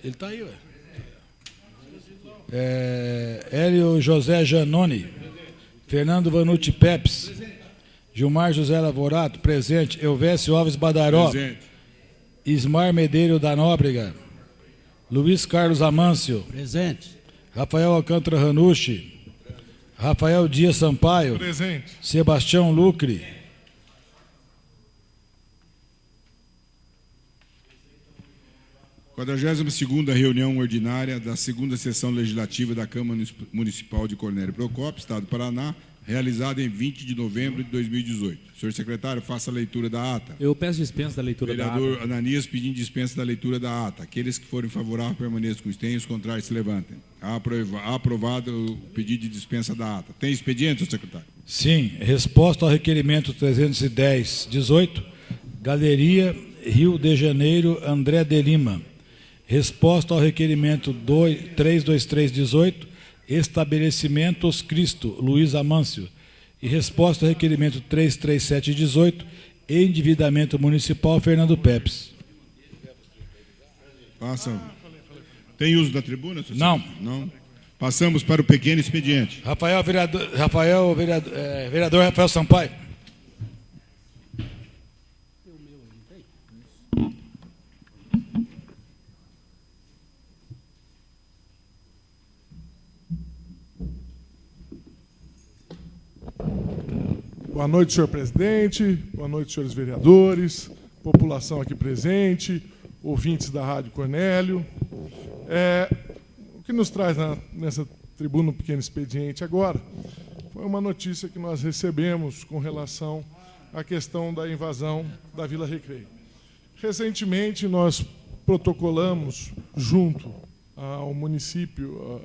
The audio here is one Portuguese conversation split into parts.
Ele está aí, ué. Hélio José Janoni. Fernando Vanucci Peps. Gilmar José Lavorato, presente. Elvésio Alves Badaró. Presente. Ismar Medeiro da Nóbrega. Luiz Carlos Amâncio. Presente. Rafael Alcântara Ranucci. Rafael Dias Sampaio. Presente. Sebastião Lucre. Quadragésima-segunda reunião ordinária da segunda sessão legislativa da Câmara Municipal de Cornélio Procópio, Estado do Paraná, realizada em 20 de novembro de 2018. Senhor secretário, faça a leitura da ata. Eu peço dispensa da leitura da ata. Vereador Ananias pedindo dispensa da leitura da ata. Aqueles que forem favoráveis permaneçam com os tenhos, os contrários se levantem. Aprovado o pedido de dispensa da ata. Tem expediente, senhor secretário? Sim. Resposta ao requerimento 310-18, Galeria Rio de Janeiro, André de Lima. Resposta ao requerimento 323-18, Estabelecimentos Cristo, Luiz Amâncio. E resposta ao requerimento 337-18, Endividamento Municipal, Fernando Peps. Passa. Tem uso da tribuna, senhor Não. secretário? Não. Passamos para o pequeno expediente. Vereador Rafael Sampaio. Boa noite, senhor presidente. Boa noite, senhores vereadores, população aqui presente, ouvintes da Rádio Cornélio. O que nos traz nessa tribuna um pequeno expediente agora foi uma notícia que nós recebemos com relação à questão da invasão da Vila Recreio. Recentemente, nós protocolamos junto ao município,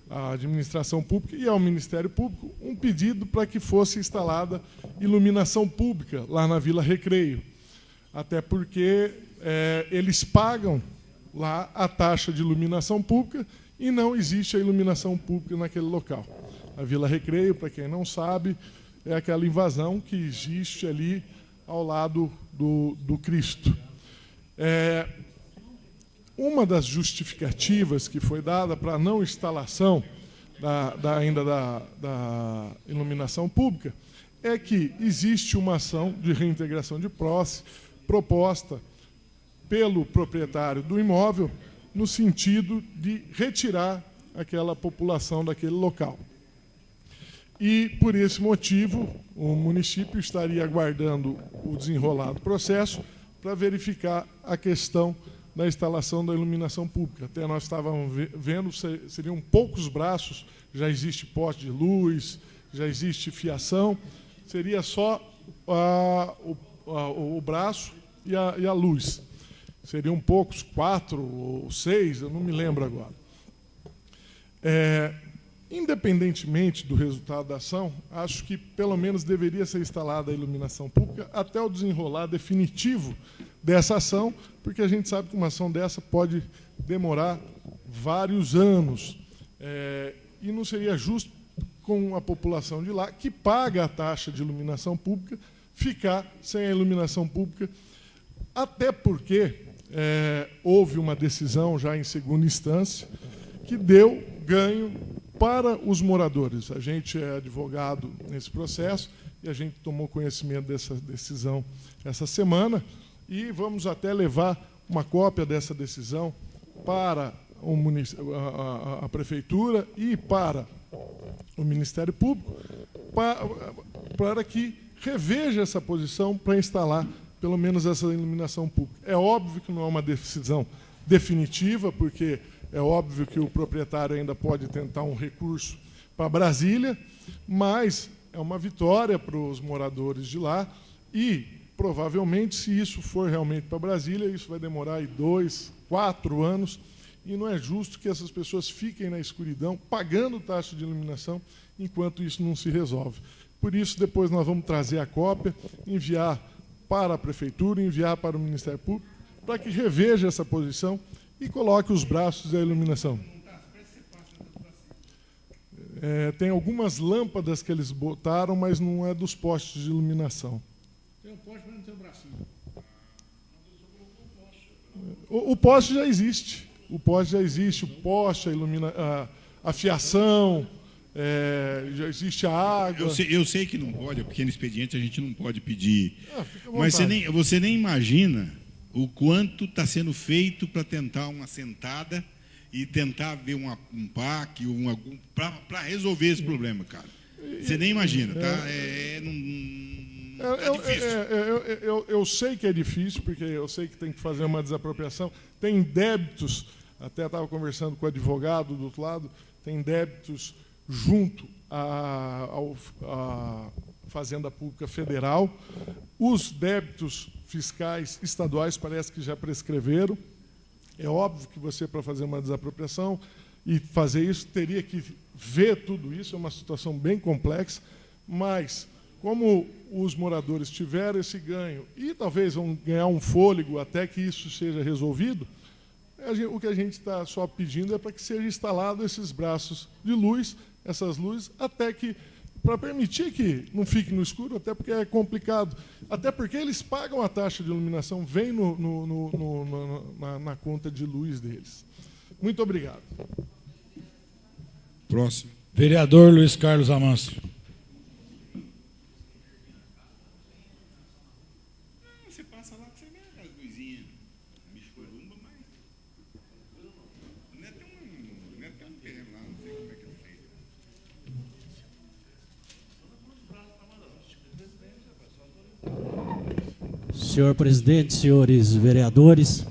à administração pública e ao Ministério Público um pedido para que fosse instalada iluminação pública lá na Vila Recreio. Até porque eles pagam lá a taxa de iluminação pública e não existe a iluminação pública naquele local. A Vila Recreio, para quem não sabe, é aquela invasão que existe ali ao lado do Cristo. Uma das justificativas que foi dada para a não instalação ainda da iluminação pública é que existe uma ação de reintegração de posse proposta pelo proprietário do imóvel no sentido de retirar aquela população daquele local. E, por esse motivo, o município estaria aguardando o desenrolar do processo para verificar a questão da instalação da iluminação pública. Até nós estávamos vendo, seriam poucos braços, já existe poste de luz, já existe fiação, seria só o braço e a luz. Seriam poucos, 4 ou 6, eu não me lembro agora. Independentemente do resultado da ação, acho que pelo menos deveria ser instalada a iluminação pública até o desenrolar definitivo dessa ação, porque a gente sabe que uma ação dessa pode demorar vários anos. E não seria justo com a população de lá, que paga a taxa de iluminação pública, ficar sem a iluminação pública, até porque houve uma decisão já em segunda instância que deu ganho para os moradores. A gente é advogado nesse processo e a gente tomou conhecimento dessa decisão essa semana e vamos até levar uma cópia dessa decisão para a Prefeitura e para o Ministério Público para que reveja essa posição para instalar pelo menos essa iluminação pública. É óbvio que não é uma decisão definitiva, porque é óbvio que o proprietário ainda pode tentar um recurso para Brasília, mas é uma vitória para os moradores de lá e, provavelmente, se isso for realmente para Brasília, isso vai demorar aí 2, 4 anos e não é justo que essas pessoas fiquem na escuridão pagando taxa de iluminação enquanto isso não se resolve. Por isso, depois nós vamos trazer a cópia, enviar para a Prefeitura, enviar para o Ministério Público, para que reveja essa posição e coloque os braços da iluminação. Tem algumas lâmpadas que eles botaram, mas não é dos postes de iluminação. Tem um poste, mas não tem um bracinho. O poste já existe. o poste já existe, o poste, a fiação, já existe a água. Eu sei que não pode, é pequeno expediente, a gente não pode pedir. Fica à Mas vontade. você nem imagina o quanto está sendo feito para tentar uma sentada e tentar ver um PAC, para resolver esse problema, cara. Você nem imagina, tá? Tá difícil. Eu sei que é difícil, porque eu sei que tem que fazer uma desapropriação. Tem débitos, até estava conversando com o advogado do outro lado, tem débitos junto à Fazenda Pública Federal. Os débitos fiscais estaduais parece que já prescreveram. É óbvio que você, para fazer uma desapropriação e fazer isso, teria que ver tudo isso, é uma situação bem complexa, mas como os moradores tiveram esse ganho e talvez vão ganhar um fôlego até que isso seja resolvido, o que a gente está só pedindo é para que seja instalado esses braços de luz, essas luzes, até que, para permitir que não fique no escuro, até porque é complicado, até porque eles pagam a taxa de iluminação, vem na conta de luz deles. Muito obrigado. Próximo. Vereador Luiz Carlos Amâncio. Você passa lá que você vê as luzinhas. Bicho columba, mas não é tão terreno lá, não sei como é que é feito. Senhor presidente, senhores vereadores,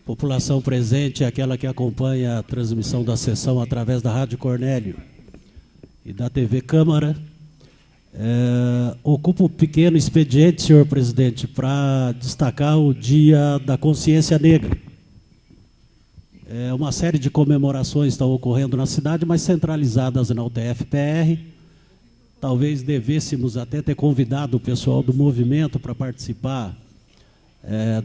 população presente, aquela que acompanha a transmissão da sessão através da Rádio Cornélio e da TV Câmara, ocupo um pequeno expediente, senhor presidente, para destacar o Dia da Consciência Negra. Uma série de comemorações estão ocorrendo na cidade, mas centralizadas na UTF-PR. Talvez devêssemos até ter convidado o pessoal do movimento para participar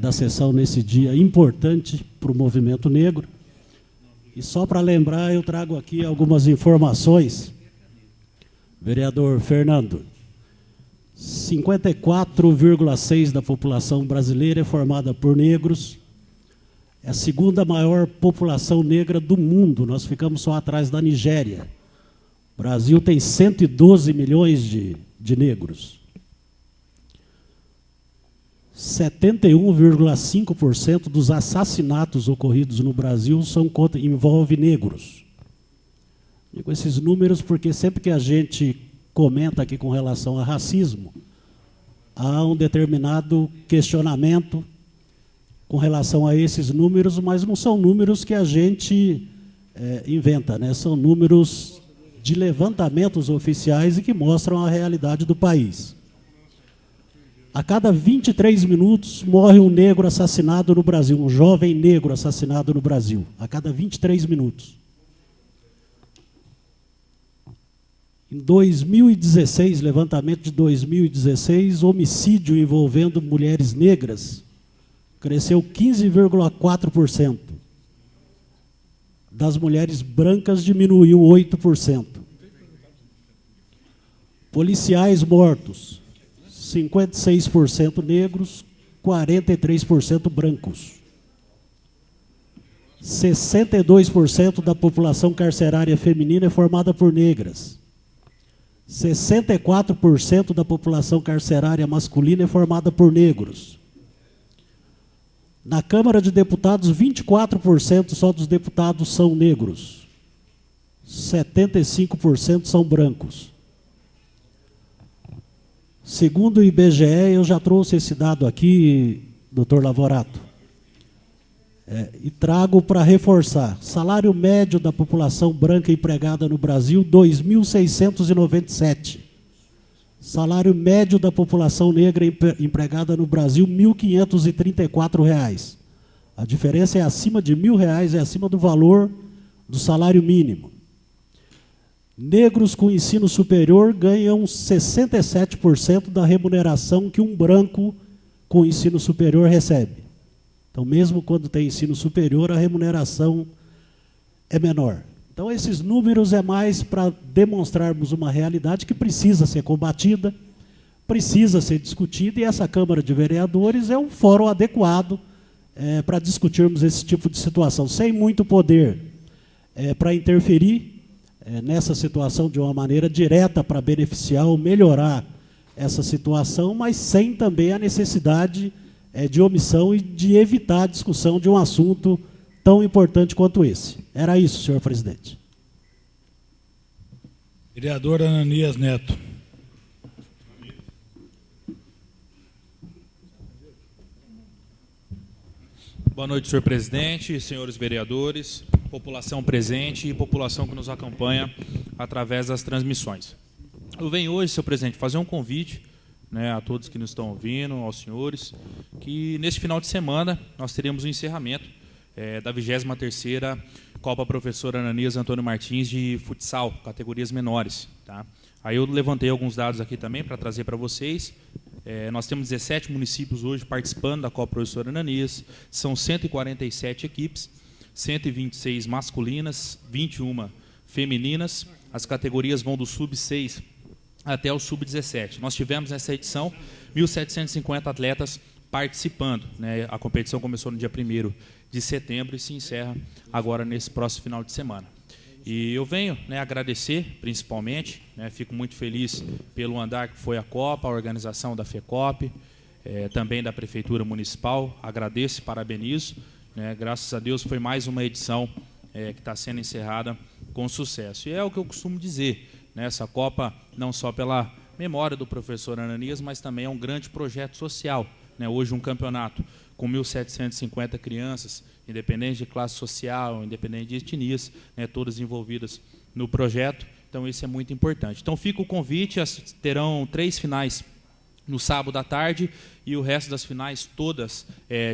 da sessão nesse dia importante para o movimento negro. E só para lembrar, eu trago aqui algumas informações. Vereador Fernando, 54,6% da população brasileira é formada por negros. É a segunda maior população negra do mundo. Nós ficamos só atrás da Nigéria. O Brasil tem 112 milhões de negros. 71,5% dos assassinatos ocorridos no Brasil envolvem negros. Digo esses números porque sempre que a gente comenta aqui com relação a racismo, há um determinado questionamento com relação a esses números, mas não são números que a gente inventa, né? São números de levantamentos oficiais e que mostram a realidade do país. A cada 23 minutos morre um negro assassinado no Brasil, um jovem negro assassinado no Brasil, a cada 23 minutos. Em 2016, levantamento de 2016, homicídio envolvendo mulheres negras cresceu 15,4%. Das mulheres brancas diminuiu 8%. Policiais mortos, 56% negros, 43% brancos. 62% da população carcerária feminina é formada por negras. 64% da população carcerária masculina é formada por negros. Na Câmara de Deputados, 24% só dos deputados são negros. 75% são brancos. Segundo o IBGE, eu já trouxe esse dado aqui, doutor Lavorato, e trago para reforçar. Salário médio da população branca empregada no Brasil, R$ 2.697. Salário médio da população negra empregada no Brasil, R$ 1.534. A diferença é acima de R$ 1.000, é acima do valor do salário mínimo. Negros com ensino superior ganham 67% da remuneração que um branco com ensino superior recebe. Então, mesmo quando tem ensino superior, a remuneração é menor. Então, esses números é mais para demonstrarmos uma realidade que precisa ser combatida, precisa ser discutida, e essa Câmara de Vereadores é um fórum adequado, para discutirmos esse tipo de situação, sem muito poder para interferir nessa situação de uma maneira direta para beneficiar ou melhorar essa situação, mas sem também a necessidade de omissão e de evitar a discussão de um assunto tão importante quanto esse. Era isso, senhor presidente. Vereador Ananias Neto. Boa noite, senhor presidente, senhores vereadores, população presente e população que nos acompanha através das transmissões. Eu venho hoje, senhor presidente, fazer um convite, né, a todos que nos estão ouvindo, aos senhores, que neste final de semana nós teremos o encerramento da 23ª Copa Professor Ananias Antônio Martins de futsal, categorias menores. Tá? Aí eu levantei alguns dados aqui também para trazer para vocês. Nós temos 17 municípios hoje participando da Copa Professor Ananias, são 147 equipes, 126 masculinas, 21 femininas, as categorias vão do sub-6 até o sub-17. Nós tivemos nessa edição 1.750 atletas participando, né? A competição começou no dia 1º de setembro e se encerra agora nesse próximo final de semana. E eu venho, né, agradecer, principalmente, né, fico muito feliz pelo andar que foi a Copa, a organização da FECOP, também da Prefeitura Municipal, agradeço e parabenizo, né, graças a Deus foi mais uma edição que está sendo encerrada com sucesso. E é o que eu costumo dizer, né, essa Copa, não só pela memória do professor Ananias, mas também é um grande projeto social, né, hoje um campeonato com 1.750 crianças, independente de classe social, independente de etnias, né, todas envolvidas no projeto. Então, isso é muito importante. Então, fica o convite, terão 3 finais no sábado à tarde e o resto das finais todas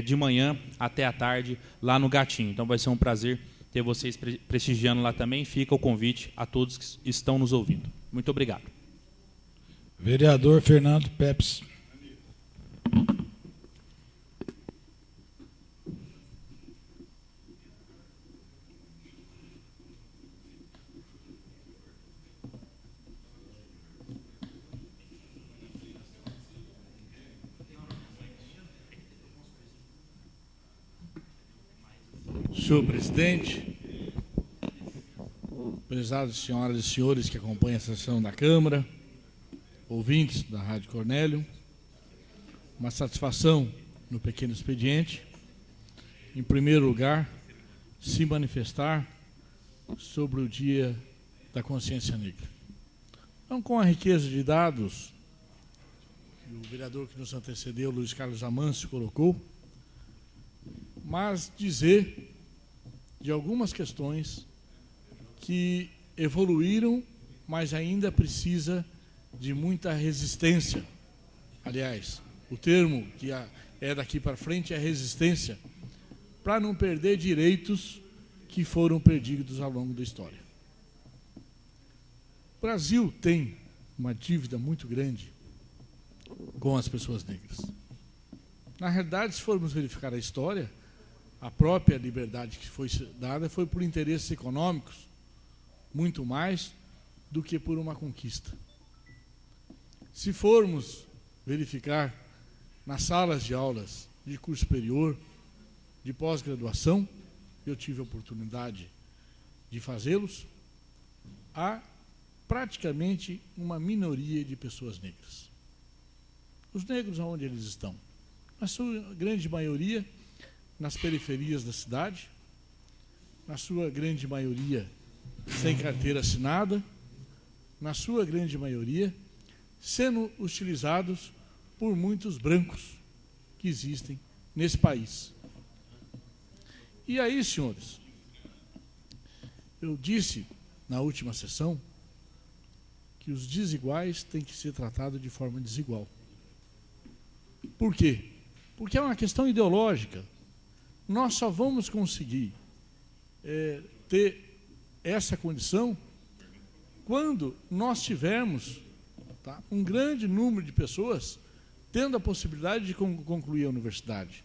de manhã até à tarde lá no Gatinho. Então, vai ser um prazer ter vocês prestigiando lá também. Fica o convite a todos que estão nos ouvindo. Muito obrigado. Vereador Fernando Pepes. Senhor presidente, prezadas senhoras e senhores que acompanham a sessão da Câmara, ouvintes da Rádio Cornélio, uma satisfação no pequeno expediente, em primeiro lugar, se manifestar sobre o Dia da Consciência Negra. Então, com a riqueza de dados que o vereador que nos antecedeu, Luiz Carlos Amâncio, colocou, mas dizer de algumas questões que evoluíram, mas ainda precisa de muita resistência. Aliás, o termo que é daqui para frente é resistência, para não perder direitos que foram perdidos ao longo da história. O Brasil tem uma dívida muito grande com as pessoas negras. Na realidade, se formos verificar a história, a própria liberdade que foi dada foi por interesses econômicos, muito mais do que por uma conquista. Se formos verificar nas salas de aulas de curso superior, de pós-graduação, eu tive a oportunidade de fazê-los, há praticamente uma minoria de pessoas negras. Os negros, onde eles estão? Na sua grande maioria, nas periferias da cidade, na sua grande maioria sem carteira assinada, na sua grande maioria sendo utilizados por muitos brancos que existem nesse país. E aí, senhores, eu disse na última sessão que os desiguais têm que ser tratados de forma desigual. Por quê? Porque é uma questão ideológica. Nós só vamos conseguir ter essa condição quando nós tivermos, tá, um grande número de pessoas tendo a possibilidade de concluir a universidade,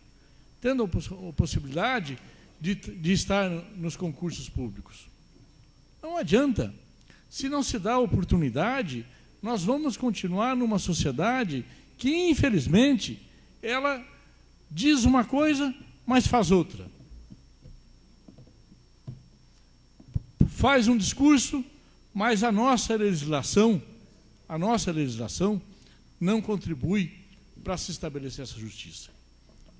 tendo a possibilidade de estar nos concursos públicos. Não adianta. Se não se dá a oportunidade, nós vamos continuar numa sociedade que, infelizmente, ela diz uma coisa, mas faz outra. Faz um discurso, mas a nossa legislação não contribui para se estabelecer essa justiça.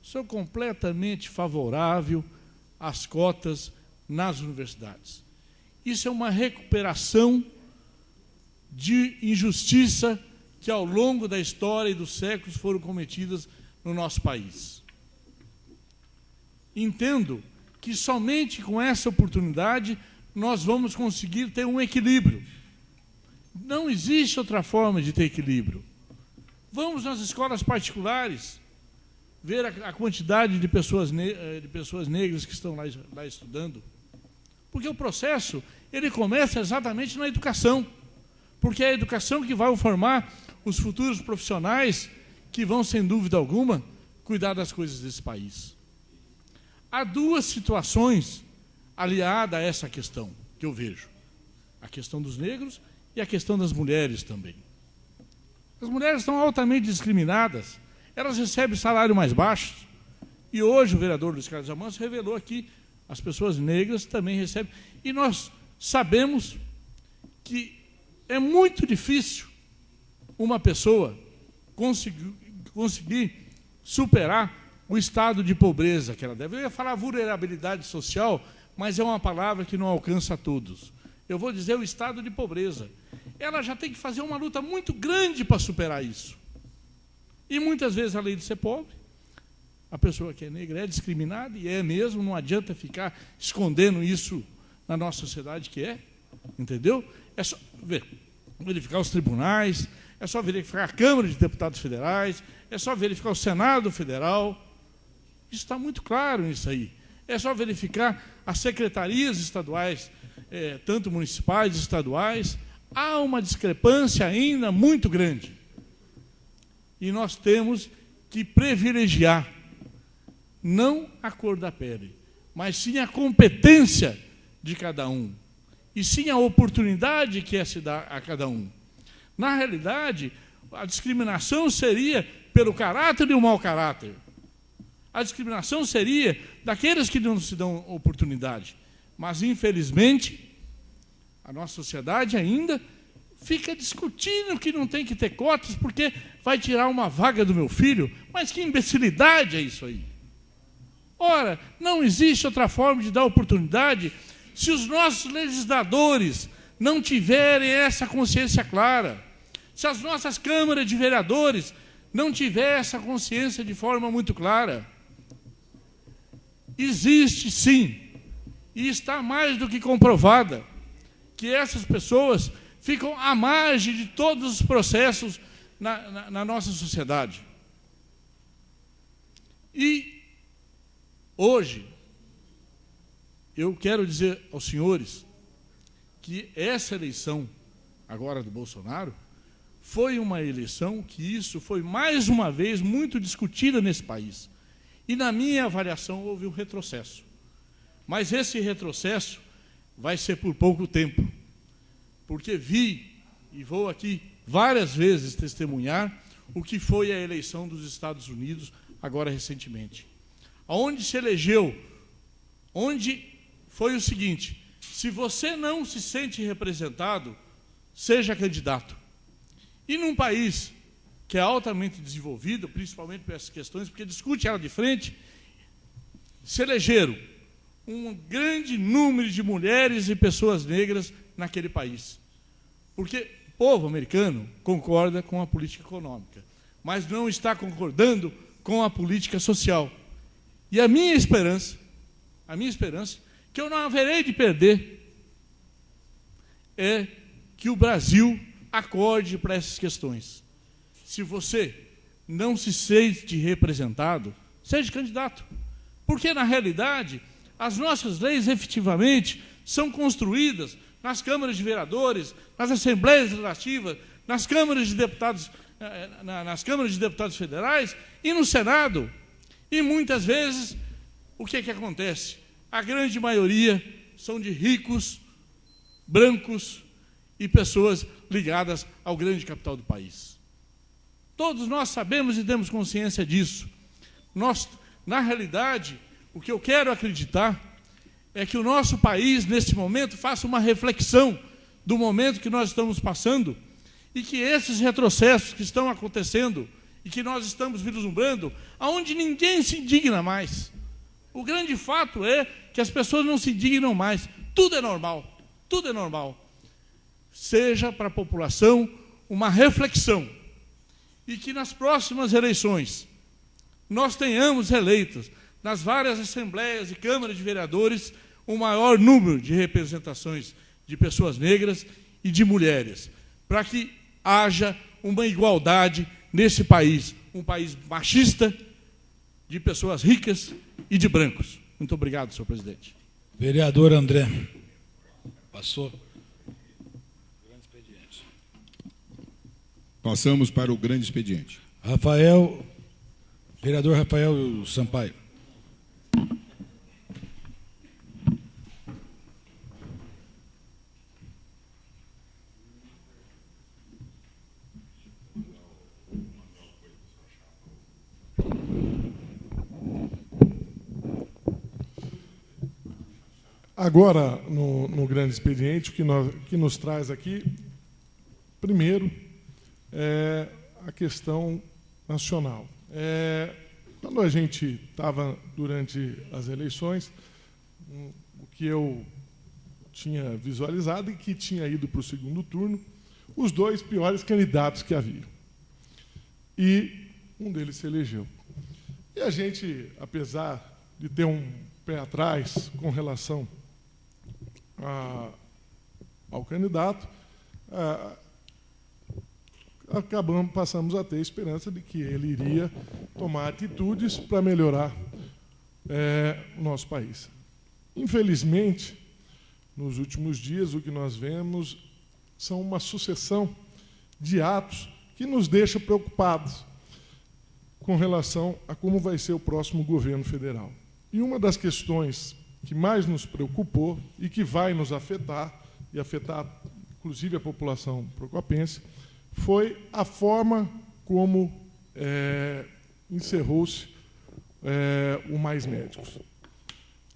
Sou completamente favorável às cotas nas universidades. Isso é uma recuperação de injustiça que ao longo da história e dos séculos foram cometidas no nosso país. Entendo que somente com essa oportunidade nós vamos conseguir ter um equilíbrio. Não existe outra forma de ter equilíbrio. Vamos nas escolas particulares ver a quantidade de pessoas negras que estão lá estudando. Porque o processo ele começa exatamente na educação. Porque é a educação que vai formar os futuros profissionais que vão, sem dúvida alguma, cuidar das coisas desse país. Há duas situações aliadas a essa questão que eu vejo. A questão dos negros e a questão das mulheres também. As mulheres estão altamente discriminadas, elas recebem salário mais baixo. E hoje o vereador Luiz Carlos Amâncio revelou aqui, as pessoas negras também recebem. E nós sabemos que é muito difícil uma pessoa conseguir superar o estado de pobreza que ela deve. Eu ia falar vulnerabilidade social, mas é uma palavra que não alcança a todos. Eu vou dizer o estado de pobreza. Ela já tem que fazer uma luta muito grande para superar isso. E muitas vezes, além de ser pobre, a pessoa que é negra é discriminada, e é mesmo, não adianta ficar escondendo isso na nossa sociedade que é, entendeu? É só verificar os tribunais, é só verificar a Câmara de Deputados Federais, é só verificar o Senado Federal. Isso está muito claro nisso aí. É só verificar as secretarias estaduais, tanto municipais e estaduais. Há uma discrepância ainda muito grande. E nós temos que privilegiar não a cor da pele, mas sim a competência de cada um, e sim a oportunidade que se dá a cada um. Na realidade, a discriminação seria pelo caráter e o mau caráter. A discriminação seria daqueles que não se dão oportunidade. Mas, infelizmente, a nossa sociedade ainda fica discutindo que não tem que ter cotas porque vai tirar uma vaga do meu filho. Mas que imbecilidade é isso aí? Ora, não existe outra forma de dar oportunidade se os nossos legisladores não tiverem essa consciência clara, se as nossas câmaras de vereadores não tiverem essa consciência de forma muito clara. Existe, sim, e está mais do que comprovada, que essas pessoas ficam à margem de todos os processos na nossa sociedade. E hoje, eu quero dizer aos senhores que essa eleição, agora do Bolsonaro, foi uma eleição que isso foi, mais uma vez, muito discutida nesse país. E, na minha avaliação, houve um retrocesso. Mas esse retrocesso vai ser por pouco tempo. Porque vi, e vou aqui várias vezes testemunhar, o que foi a eleição dos Estados Unidos, agora recentemente. Onde se elegeu, onde foi o seguinte: se você não se sente representado, seja candidato. E num país que é altamente desenvolvido, principalmente por essas questões, porque discute ela de frente, se elegeram um grande número de mulheres e pessoas negras naquele país. Porque o povo americano concorda com a política econômica, mas não está concordando com a política social. E a minha esperança, que eu não haverei de perder, é que o Brasil acorde para essas questões. Se você não se sente representado, seja candidato. Porque, na realidade, as nossas leis, efetivamente, são construídas nas câmaras de vereadores, nas assembleias legislativas, nas câmaras de deputados, nas câmaras de deputados federais e no Senado. E, muitas vezes, o que acontece? A grande maioria são de ricos, brancos e pessoas ligadas ao grande capital do país. Todos nós sabemos e temos consciência disso. Na realidade, O que eu quero acreditar é que o nosso país, neste momento, faça uma reflexão do momento que nós estamos passando e que esses retrocessos que estão acontecendo e que nós estamos vislumbrando, aonde ninguém se indigna mais. O grande fato é que as pessoas não se indignam mais. Tudo é normal, tudo é normal. Seja para a população uma reflexão e que nas próximas eleições nós tenhamos eleitos nas várias assembleias e câmaras de vereadores o maior número de representações de pessoas negras e de mulheres, para que haja uma igualdade nesse país, um país machista, de pessoas ricas e de brancos. Muito obrigado, senhor presidente. Vereador André. Passou. Grande expediente. Passamos para o grande expediente. Vereador Rafael Sampaio. Agora, no grande expediente, o que nos traz aqui, primeiro, é a questão nacional. Quando a gente estava durante as eleições, o que eu tinha visualizado e que tinha ido para o segundo turno, os dois piores candidatos que havia. E um deles se elegeu. E a gente, apesar de ter um pé atrás com relação ao candidato, passamos a ter esperança de que ele iria tomar atitudes para melhorar o nosso país. Infelizmente, nos últimos dias, o que nós vemos são uma sucessão de atos que nos deixa preocupados com relação a como vai ser o próximo governo federal. E uma das questões que mais nos preocupou e que vai nos afetar, e afetar inclusive a população procopense, foi a forma como encerrou-se o Mais Médicos.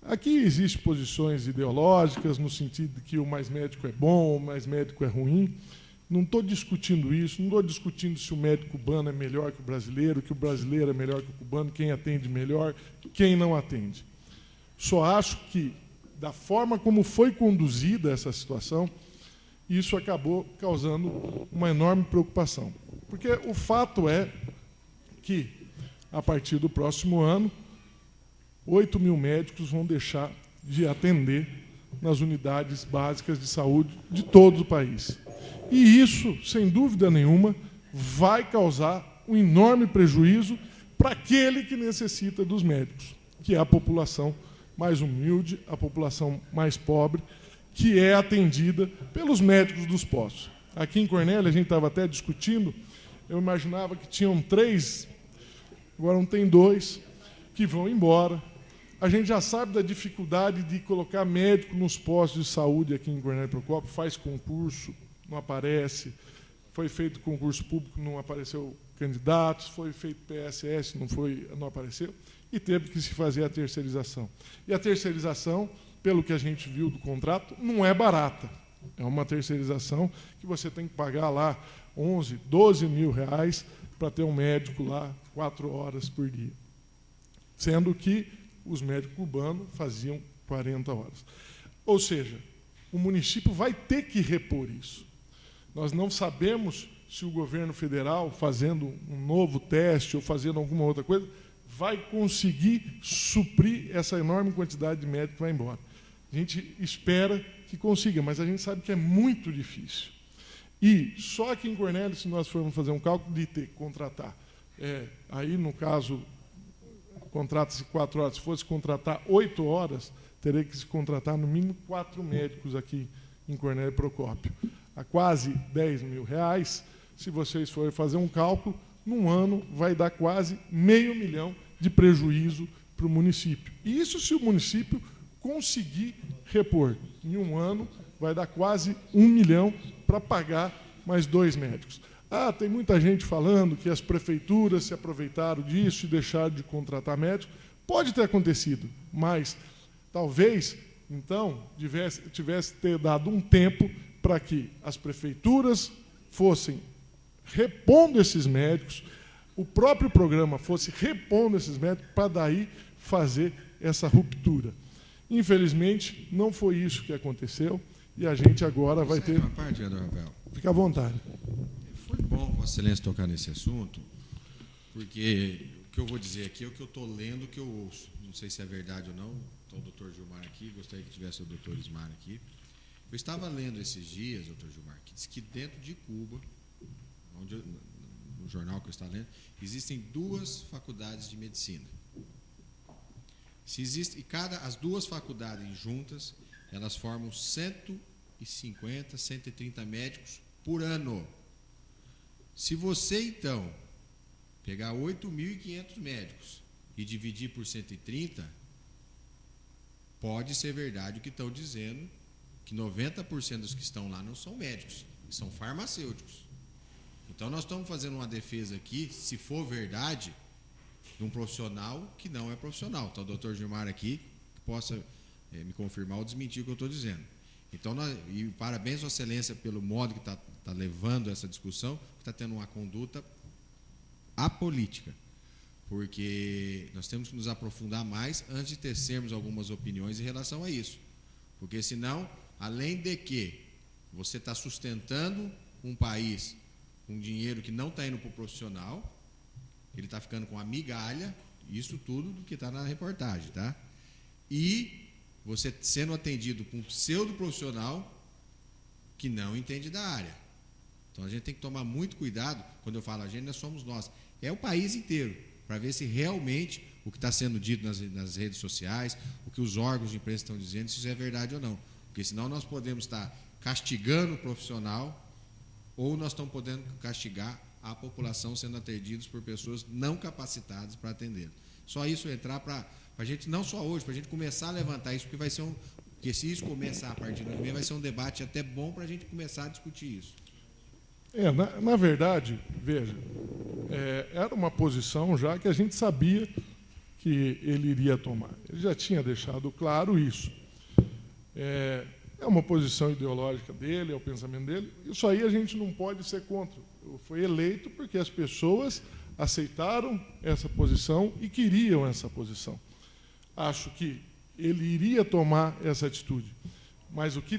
Aqui existem posições ideológicas, no sentido de que o Mais Médico é bom, o Mais Médico é ruim. Não estou discutindo isso, não estou discutindo se o médico cubano é melhor que o brasileiro é melhor que o cubano, quem atende melhor, quem não atende. Só acho que, da forma como foi conduzida essa situação, isso acabou causando uma enorme preocupação. Porque o fato é que, a partir do próximo ano, 8 mil médicos vão deixar de atender nas unidades básicas de saúde de todo o país. E isso, sem dúvida nenhuma, vai causar um enorme prejuízo para aquele que necessita dos médicos, que é a população mais humilde, a população mais pobre, que é atendida pelos médicos dos postos. Aqui em Cornélia, a gente estava até discutindo, eu imaginava que tinham 3, agora não tem 2, que vão embora. A gente já sabe da dificuldade de colocar médico nos postos de saúde aqui em Cornélio Procópio, faz concurso, não aparece, foi feito concurso público, não apareceu candidatos, foi feito PSS, não apareceu, e teve que se fazer a terceirização. E a terceirização, pelo que a gente viu do contrato, não é barata. É uma terceirização que você tem que pagar lá 11, 12 mil reais para ter um médico lá 4 horas por dia. Sendo que os médicos cubanos faziam 40 horas. Ou seja, o município vai ter que repor isso. Nós não sabemos se o governo federal, fazendo um novo teste ou fazendo alguma outra coisa, vai conseguir suprir essa enorme quantidade de médicos que vai embora. A gente espera que consiga, mas a gente sabe que é muito difícil. E só aqui em Cornélia, se nós formos fazer um cálculo de ter que contratar, aí no caso, contrata-se 4 horas, se fosse contratar 8 horas, teria que se contratar no mínimo 4 médicos aqui em Cornélio Procópio. A quase 10 mil reais, se vocês forem fazer um cálculo, num ano vai dar quase R$500 mil de prejuízo para o município. E isso se o município conseguir repor. Em um ano vai dar quase R$1 milhão para pagar mais 2 médicos. Tem muita gente falando que as prefeituras se aproveitaram disso e deixaram de contratar médicos. Pode ter acontecido, mas talvez, então, tivesse ter dado um tempo para que as prefeituras fossem repondo esses médicos, o próprio programa fosse repondo esses médicos, para daí fazer essa ruptura. Infelizmente, não foi isso que aconteceu, e a gente agora vai ter... Uma parte, vereador Rafael. Fica à vontade. Foi bom, Vossa Excelência, tocar nesse assunto, porque o que eu vou dizer aqui é o que eu estou lendo, que eu ouço. Não sei se é verdade ou não. Está o doutor Gilmar aqui, gostaria que tivesse o doutor Ismar aqui. Eu estava lendo esses dias, doutor Gilmar, que diz que dentro de Cuba, no jornal que eu estava lendo, existem 2 faculdades de medicina. As 2 faculdades juntas, elas formam 150, 130 médicos por ano. Se você, então, pegar 8.500 médicos e dividir por 130, pode ser verdade o que estão dizendo, que 90% dos que estão lá não são médicos, são farmacêuticos. Então, nós estamos fazendo uma defesa aqui, se for verdade, de um profissional que não é profissional. Então, o doutor Gilmar aqui, que possa me confirmar ou desmentir o que eu estou dizendo. Então, e parabéns, Vossa Excelência, pelo modo que está levando essa discussão, que está tendo uma conduta apolítica, porque nós temos que nos aprofundar mais antes de tecermos algumas opiniões em relação a isso. Porque, senão, além de que você está sustentando um país com dinheiro que não está indo para o profissional, ele está ficando com a migalha, isso tudo do que está na reportagem, tá? E você sendo atendido por um pseudo-profissional que não entende da área. Então, a gente tem que tomar muito cuidado, quando eu falo a gente, nós somos nós. É o país inteiro, para ver se realmente o que está sendo dito nas redes sociais, o que os órgãos de imprensa estão dizendo, se isso é verdade ou não. Porque senão nós podemos estar castigando o profissional ou nós estamos podendo castigar a população sendo atendidos por pessoas não capacitadas para atender. Só isso entrar para a gente, não só hoje, para a gente começar a levantar isso, porque vai ser porque se isso começar a partir do ano que vem, vai ser um debate até bom para a gente começar a discutir isso. Na verdade, veja, era uma posição já que a gente sabia que ele iria tomar. Ele já tinha deixado claro isso. É uma posição ideológica dele, é o pensamento dele. Isso aí a gente não pode ser contra. Foi eleito porque as pessoas aceitaram essa posição e queriam essa posição. Acho que ele iria tomar essa atitude. Mas o que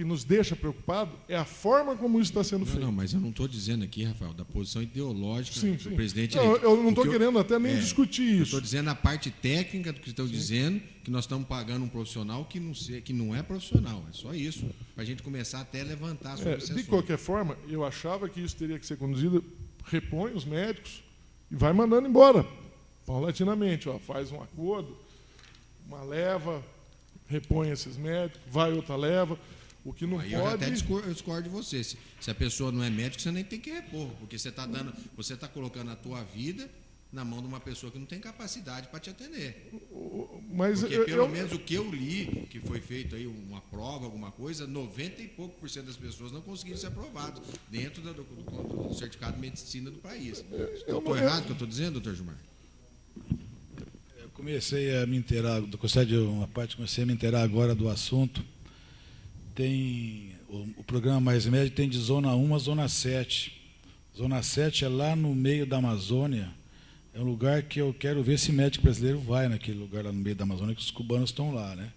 nos deixa preocupado é a forma como isso está sendo feito. Não, mas eu não estou dizendo aqui, Rafael, da posição ideológica do presidente não, eleito. eu não estou querendo até nem discutir isso. Estou dizendo a parte técnica do que estão dizendo, que nós estamos pagando um profissional que não é profissional. É só isso, para a gente começar até a levantar sobre esse assunto. De qualquer forma, eu achava que isso teria que ser conduzido, repõe os médicos e vai mandando embora, paulatinamente. Faz um acordo, uma leva, repõe esses médicos, vai outra leva. O que não aí pode... Eu até discordo de você. Se a pessoa não é médico, você nem tem que repor, porque você está colocando a tua vida na mão de uma pessoa que não tem capacidade para te atender. Mas porque pelo menos o que eu li, que foi feito aí uma prova, alguma coisa, 90 e pouco % das pessoas não conseguiram ser aprovados dentro do certificado de medicina do país. Estou errado o que eu estou dizendo, doutor Gilmar? Comecei a me inteirar, comecei a me inteirar agora do assunto. Tem o programa Mais Médico tem de zona 1 a zona 7. Zona 7 é lá no meio da Amazônia. É um lugar que eu quero ver se médico brasileiro vai naquele lugar lá no meio da Amazônia, que os cubanos estão lá, né?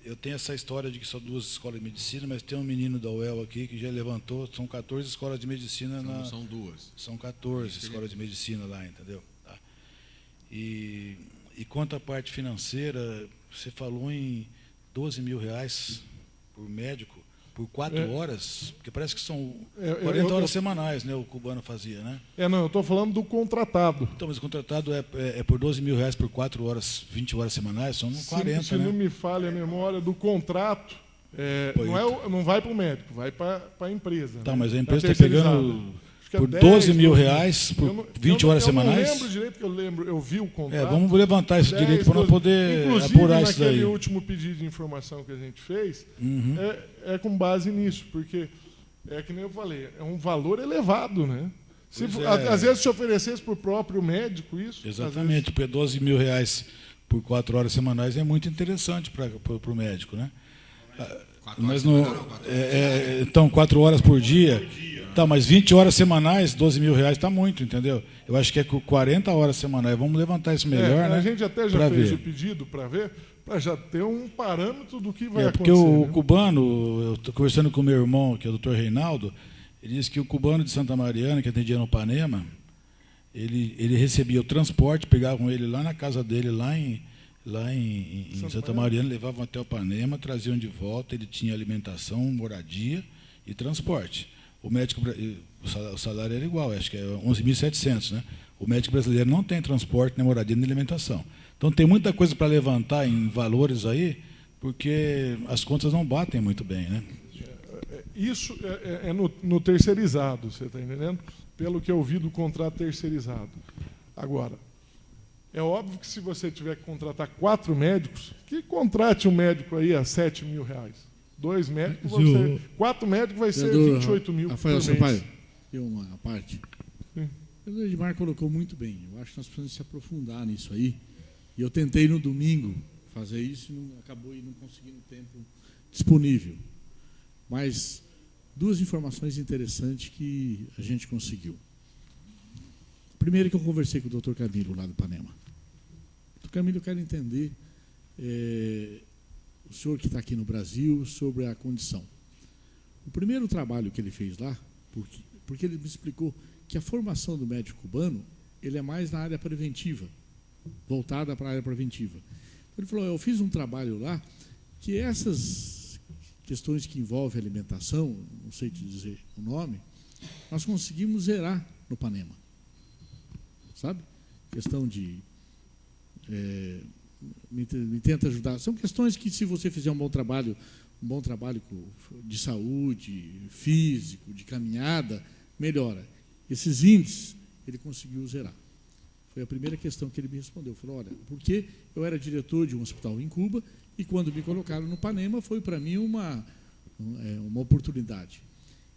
Eu tenho essa história de que são 2 escolas de medicina, mas tem um menino da UEL aqui que já levantou, são 14 escolas de medicina. São 2. São 14 escolas de medicina lá, entendeu? E quanto à parte financeira, você falou em R$12 mil por médico, por 4 horas, porque parece que são 40 horas semanais, né, o cubano fazia, né? Não, eu estou falando do contratado. Então, mas o contratado é por R$12 mil por 4 horas, 20 horas semanais, são 40, se não me falha a memória do contrato, não vai para o médico, vai para a empresa. Tá, né? mas a empresa está pegando... por R$12 mil por 20 horas semanais? Eu não lembro direito, eu vi o contrato. Vamos levantar esse direito para não poder apurar isso daí. Inclusive, naquele último pedido de informação que a gente fez, é com base nisso, porque, é que nem eu falei, é um valor elevado, né? Às vezes se oferecesse para o próprio médico isso. Exatamente, porque R$12.000 por 4 horas semanais é muito interessante para o médico, né? Mas então, 4 horas por dia. Tá, mas 20 horas semanais, R$12.000 está muito, entendeu? Eu acho que é 40 horas semanais. Vamos levantar isso melhor, né? A gente até já fez o pedido para ver, para já ter um parâmetro do que vai porque acontecer. Porque o cubano, eu estou conversando com o meu irmão, que é o Dr. Reinaldo, ele disse que o cubano de Santa Mariana, que atendia no Ipanema, ele recebia o transporte, pegavam ele lá na casa dele, lá em Santa Mariana, levavam até o Ipanema, traziam de volta, ele tinha alimentação, moradia e transporte. O médico, o salário era igual, acho que é 11.700, né? O médico brasileiro não tem transporte, nem moradia, nem alimentação. Então tem muita coisa para levantar em valores aí, porque as contas não batem muito bem, né? Isso é no terceirizado, você está entendendo? Pelo que eu vi do contrato terceirizado. Agora, é óbvio que se você tiver que contratar 4 médicos, que contrate um médico aí a R$7.000. 2 médicos, 4 médicos vai ser 28 mil Rafael por mês. Sampaio, tem uma parte. Sim. O Edmar colocou muito bem. Eu acho que nós precisamos se aprofundar nisso aí. E eu tentei no domingo fazer isso e acabou não conseguindo tempo disponível. Mas 2 informações interessantes que a gente conseguiu. Primeiro que eu conversei com o Dr. Camilo, lá do Ipanema. Dr. Camilo, eu quero entender o senhor que está aqui no Brasil sobre a condição. O primeiro trabalho que ele fez lá, porque ele me explicou que a formação do médico cubano ele é mais na área preventiva, voltada para a área preventiva. Então, ele falou, eu fiz um trabalho lá que essas questões que envolvem alimentação, não sei te dizer o nome, nós conseguimos zerar no Ipanema. Sabe? Questão de... me tenta ajudar. São questões que, se você fizer um bom trabalho de saúde, físico, de caminhada, melhora. Esses índices, ele conseguiu zerar. Foi a primeira questão que ele me respondeu. Falou, olha, porque eu era diretor de um hospital em Cuba e quando me colocaram no Ipanema foi para mim uma oportunidade.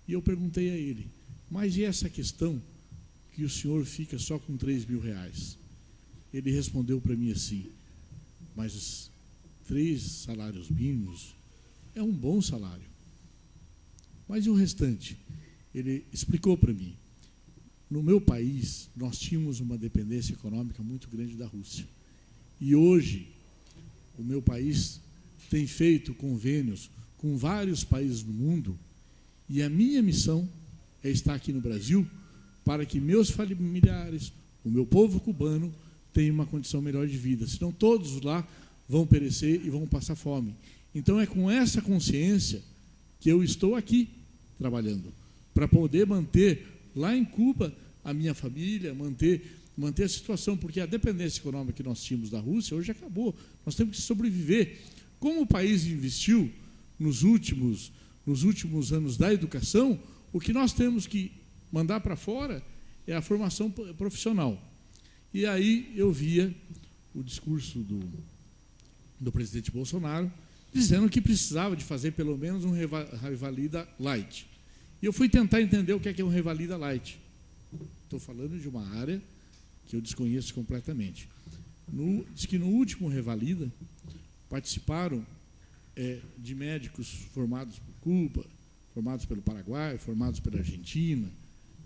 E eu perguntei a ele, mas e essa questão que o senhor fica só com R$3.000? Ele respondeu para mim assim, mas 3 salários mínimos é um bom salário. Mas e o restante? Ele explicou para mim. No meu país, nós tínhamos uma dependência econômica muito grande da Rússia. E hoje, o meu país tem feito convênios com vários países do mundo e a minha missão é estar aqui no Brasil para que meus familiares, o meu povo cubano, tenham uma condição melhor de vida. Senão todos lá vão perecer e vão passar fome. Então é com essa consciência que eu estou aqui trabalhando, para poder manter lá em Cuba a minha família, manter a situação, porque a dependência econômica que nós tínhamos da Rússia hoje acabou. Nós temos que sobreviver. Como o país investiu nos últimos anos da educação, o que nós temos que mandar para fora é a formação profissional. E aí eu via o discurso do presidente Bolsonaro dizendo que precisava de fazer pelo menos um Revalida Light. E eu fui tentar entender o que é um Revalida Light. Estou falando de uma área que eu desconheço completamente. Diz que no último Revalida participaram de médicos formados por Cuba, formados pelo Paraguai, formados pela Argentina,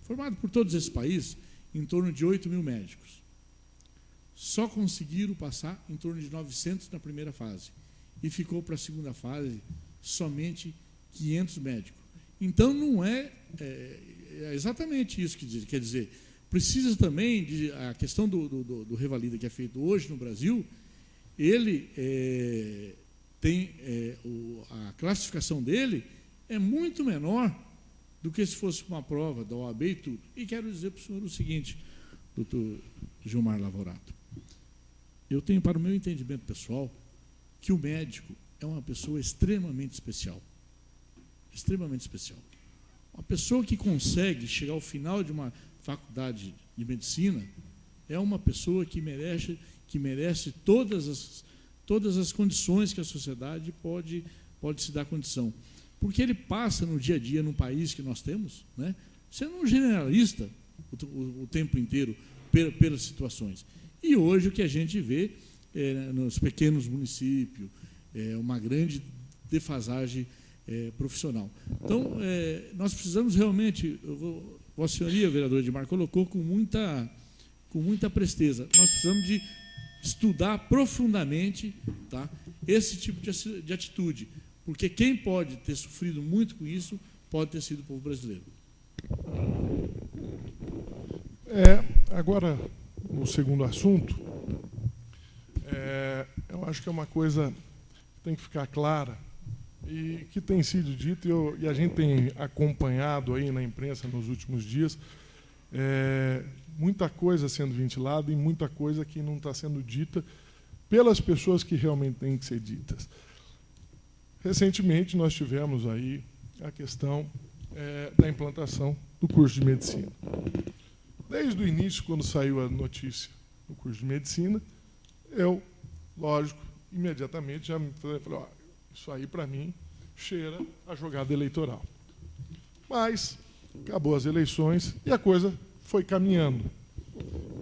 formados por todos esses países, em torno de 8.000 médicos. Só conseguiram passar em torno de 900 na primeira fase. E ficou para a segunda fase somente 500 médicos. Então, não é exatamente isso que quer dizer. Precisa também, a questão do Revalida que é feito hoje no Brasil, ele tem a classificação dele é muito menor do que se fosse uma prova da OAB e tudo. E quero dizer para o senhor o seguinte, doutor Gilmar Lavorato, eu tenho, para o meu entendimento pessoal, que o médico é uma pessoa extremamente especial. Extremamente especial. Uma pessoa que consegue chegar ao final de uma faculdade de medicina é uma pessoa que merece todas as condições que a sociedade pode se dar condição. Porque ele passa no dia a dia num país que nós temos, né? Sendo um generalista, o tempo inteiro pelas situações. E hoje o que a gente vê nos pequenos municípios é uma grande defasagem profissional. Então, nós precisamos realmente, Vossa Senhoria, vereador Edmar, colocou com muita presteza, nós precisamos de estudar profundamente, tá, esse tipo de atitude, porque quem pode ter sofrido muito com isso pode ter sido o povo brasileiro. Agora, o segundo assunto, eu acho que é uma coisa que tem que ficar clara e que tem sido dito, e a gente tem acompanhado aí na imprensa nos últimos dias, muita coisa sendo ventilada e muita coisa que não está sendo dita pelas pessoas que realmente têm que ser ditas. Recentemente, nós tivemos aí a questão da implantação do curso de medicina. Desde o início, quando saiu a notícia do curso de medicina, eu, lógico, imediatamente já me falei, isso aí, para mim, cheira a jogada eleitoral. Mas acabou as eleições e a coisa foi caminhando.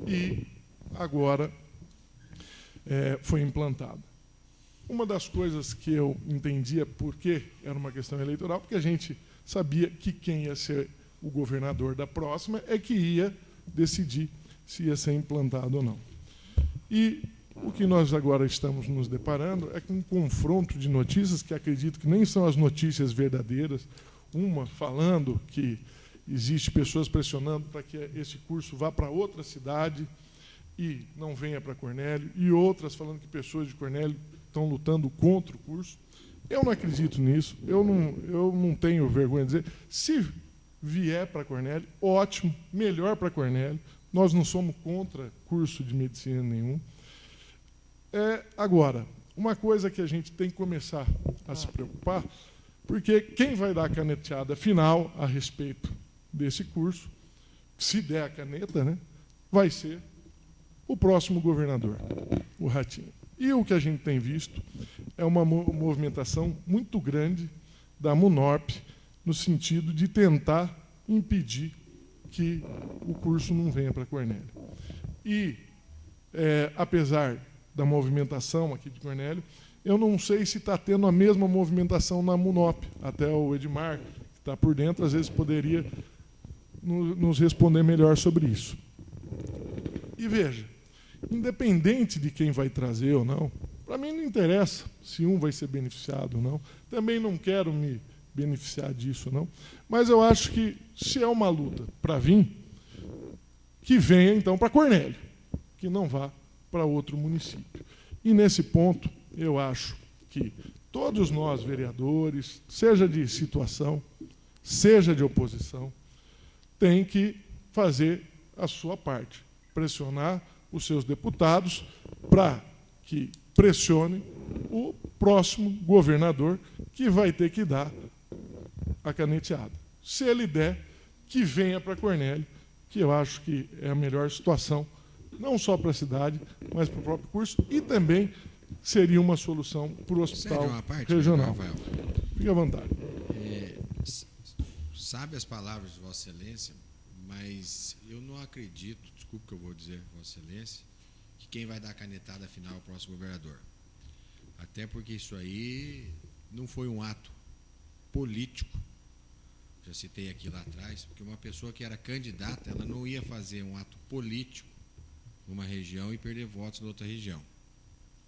E agora foi implantada. Uma das coisas que eu entendia por que era uma questão eleitoral, porque a gente sabia que quem ia ser o governador da próxima é que ia decidir se ia ser implantado ou não. E o que nós agora estamos nos deparando é com um confronto de notícias que acredito que nem são as notícias verdadeiras, uma falando que existe pessoas pressionando para que esse curso vá para outra cidade e não venha para Cornélio, e outras falando que pessoas de Cornélio estão lutando contra o curso. Eu não acredito nisso, eu não tenho vergonha de dizer. Se vier para Cornélio, ótimo, melhor para Cornélio. Nós não somos contra curso de medicina nenhum. Agora, uma coisa que a gente tem que começar a se preocupar, porque quem vai dar a caneteada final a respeito desse curso, se der a caneta, né, vai ser o próximo governador, o Ratinho. E o que a gente tem visto é uma movimentação muito grande da Munorp no sentido de tentar impedir que o curso não venha para Cornélio. E, apesar da movimentação aqui de Cornélio, eu não sei se está tendo a mesma movimentação na Munop. Até o Edmar, que está por dentro, às vezes poderia nos responder melhor sobre isso. E veja, independente de quem vai trazer ou não, para mim não interessa se um vai ser beneficiado ou não. Também não quero me beneficiar disso, não. Mas eu acho que, se é uma luta para vir, que venha, então, para Cornélio, que não vá para outro município. E, nesse ponto, eu acho que todos nós, vereadores, seja de situação, seja de oposição, tem que fazer a sua parte, pressionar os seus deputados para que pressione o próximo governador que vai ter que dar a caneteada. Se ele der, que venha para Cornélio, que eu acho que é a melhor situação, não só para a cidade, mas para o próprio curso, e também seria uma solução para o hospital regional. Fique à vontade. Sabe as palavras de Vossa Excelência, mas eu não acredito, desculpe o que eu vou dizer, Vossa Excelência, que quem vai dar a canetada final é o próximo governador. Até porque isso aí não foi um ato político, já citei aqui lá atrás, porque uma pessoa que era candidata, ela não ia fazer um ato político numa região e perder votos na outra região.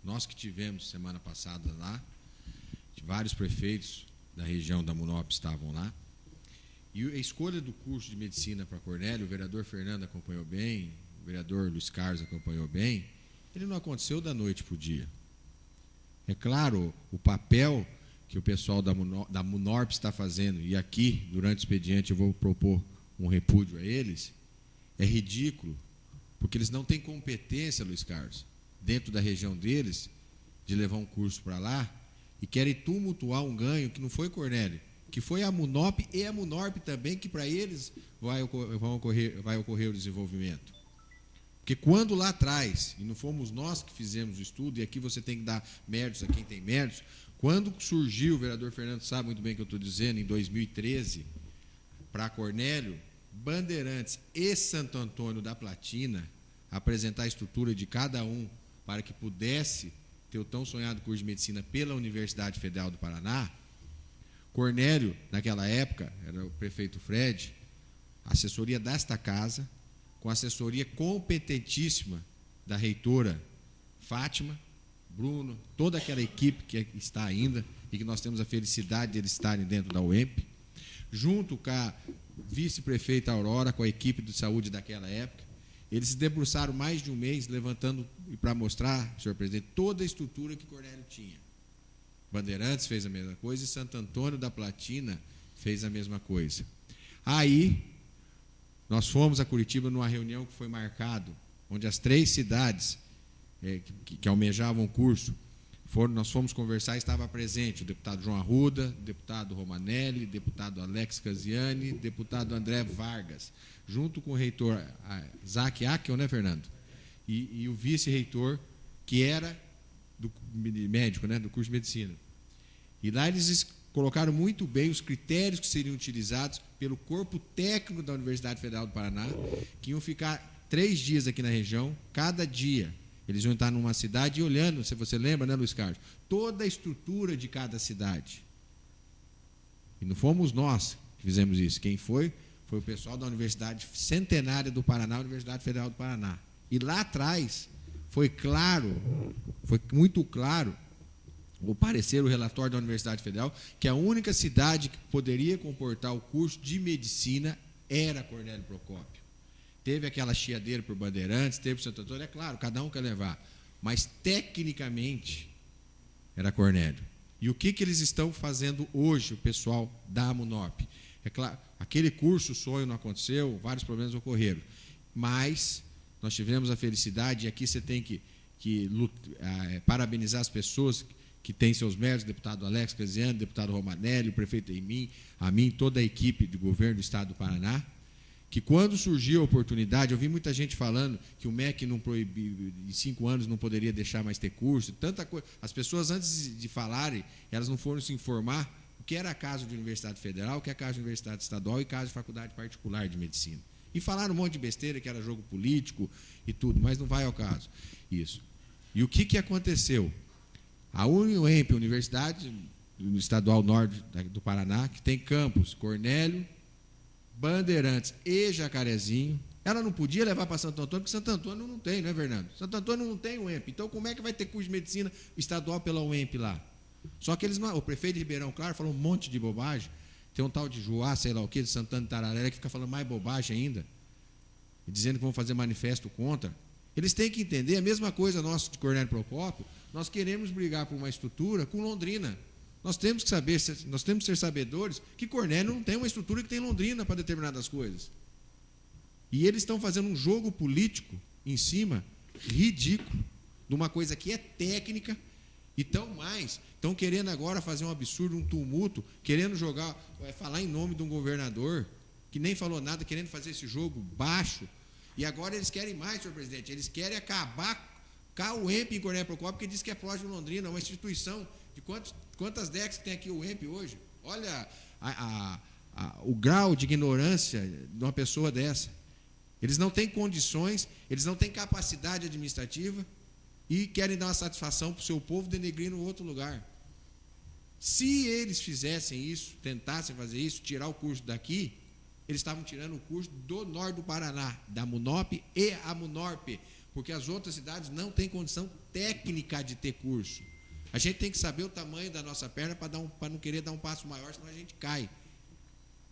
Nós que tivemos semana passada lá, vários prefeitos da região da Munop estavam lá, e a escolha do curso de medicina para Cornélio, o vereador Fernando acompanhou bem, o vereador Luiz Carlos acompanhou bem, ele não aconteceu da noite para o dia. É claro, o papel que o pessoal da Munorp está fazendo, e aqui, durante o expediente, eu vou propor um repúdio a eles, é ridículo, porque eles não têm competência, Luiz Carlos, dentro da região deles, de levar um curso para lá, e querem tumultuar um ganho que não foi Cornélio, que foi a Munop e a Munorp também, que para eles vai ocorrer o desenvolvimento. Porque quando lá atrás, e não fomos nós que fizemos o estudo, e aqui você tem que dar méritos a quem tem méritos, quando surgiu, o vereador Fernando sabe muito bem o que eu estou dizendo, em 2013, para Cornélio, Bandeirantes e Santo Antônio da Platina, apresentar a estrutura de cada um para que pudesse ter o tão sonhado curso de medicina pela Universidade Federal do Paraná, Cornélio, naquela época, era o prefeito Fred, assessoria desta casa, com assessoria competentíssima da reitora Fátima, Bruno, toda aquela equipe que está ainda e que nós temos a felicidade de eles estarem dentro da UEMP, junto com a vice-prefeita Aurora, com a equipe de saúde daquela época. Eles se debruçaram mais de um mês levantando para mostrar, senhor presidente, toda a estrutura que Cornélio tinha. Bandeirantes fez a mesma coisa e Santo Antônio da Platina fez a mesma coisa. Aí, nós fomos a Curitiba numa reunião que foi marcado, onde as 3 cidades que almejavam o curso, nós fomos conversar e estava presente o deputado João Arruda, deputado Romanelli, deputado Alex Casiani, deputado André Vargas, junto com o reitor Isaac Akel, né, Fernando? E o vice-reitor, que era do médico, né, do curso de medicina. E lá eles colocaram muito bem os critérios que seriam utilizados pelo corpo técnico da Universidade Federal do Paraná, que iam ficar 3 dias aqui na região, cada dia. Eles iam estar numa cidade e olhando, se você lembra, né, Luiz Carlos? Toda a estrutura de cada cidade. E não fomos nós que fizemos isso. Quem foi? Foi o pessoal da Universidade Centenária do Paraná, Universidade Federal do Paraná. E lá atrás, foi muito claro, o parecer, o relatório da Universidade Federal, que a única cidade que poderia comportar o curso de medicina era Cornélio Procópio. Teve aquela chiadeira por Bandeirantes, teve por Santo Antônio, é claro, cada um quer levar. Mas, tecnicamente, era Cornélio. E o que eles estão fazendo hoje, o pessoal da Amunop? É claro, aquele curso, o sonho não aconteceu, vários problemas ocorreram. Mas nós tivemos a felicidade, e aqui você tem que parabenizar as pessoas que têm seus méritos, o deputado Alex Casiano, o deputado Romanelli, o prefeito Eimim, a mim, toda a equipe de governo do Estado do Paraná, que quando surgiu a oportunidade, eu vi muita gente falando que o MEC não proibiu, em 5 anos não poderia deixar mais ter curso, tanta coisa. As pessoas, antes de falarem, elas não foram se informar o que era caso de Universidade Federal, o que é caso de Universidade Estadual e caso de faculdade particular de medicina. E falaram um monte de besteira, que era jogo político e tudo, mas não vai ao caso. Isso. E o que aconteceu? A UEMP, Universidade Estadual Norte do Paraná, que tem campus Cornélio, Bandeirantes e Jacarezinho, ela não podia levar para Santo Antônio, porque Santo Antônio não tem, não é, Fernando? Santo Antônio não tem UEMP. Então, como é que vai ter curso de medicina estadual pela UEMP lá? Só que eles não. O prefeito de Ribeirão Claro falou um monte de bobagem. Tem um tal de Joá, sei lá o quê, de Santana de Tararé, que fica falando mais bobagem ainda, e dizendo que vão fazer manifesto contra. Eles têm que entender, a mesma coisa nossa de Cornélio Procópio, nós queremos brigar por uma estrutura com Londrina. Nós temos que saber, nós temos que ser sabedores que Cornélio não tem uma estrutura que tem Londrina para determinadas coisas. E eles estão fazendo um jogo político em cima, ridículo, de uma coisa que é técnica, e estão querendo agora fazer um absurdo, um tumulto, querendo falar em nome de um governador, que nem falou nada, querendo fazer esse jogo baixo. E agora eles querem mais, senhor presidente, eles querem acabar com a UEMP em Cornélio Procópio, porque diz que é próximo de Londrina, uma instituição de quantas décadas tem aqui o UEMP hoje? Olha o grau de ignorância de uma pessoa dessa. Eles não têm condições, eles não têm capacidade administrativa e querem dar uma satisfação para o seu povo denegrindo outro lugar. Se eles fizessem isso, tentassem fazer isso, tirar o curso daqui, eles estavam tirando o curso do norte do Paraná, da Amunop e Amunorp, porque as outras cidades não têm condição técnica de ter curso. A gente tem que saber o tamanho da nossa perna para não querer dar um passo maior, senão a gente cai.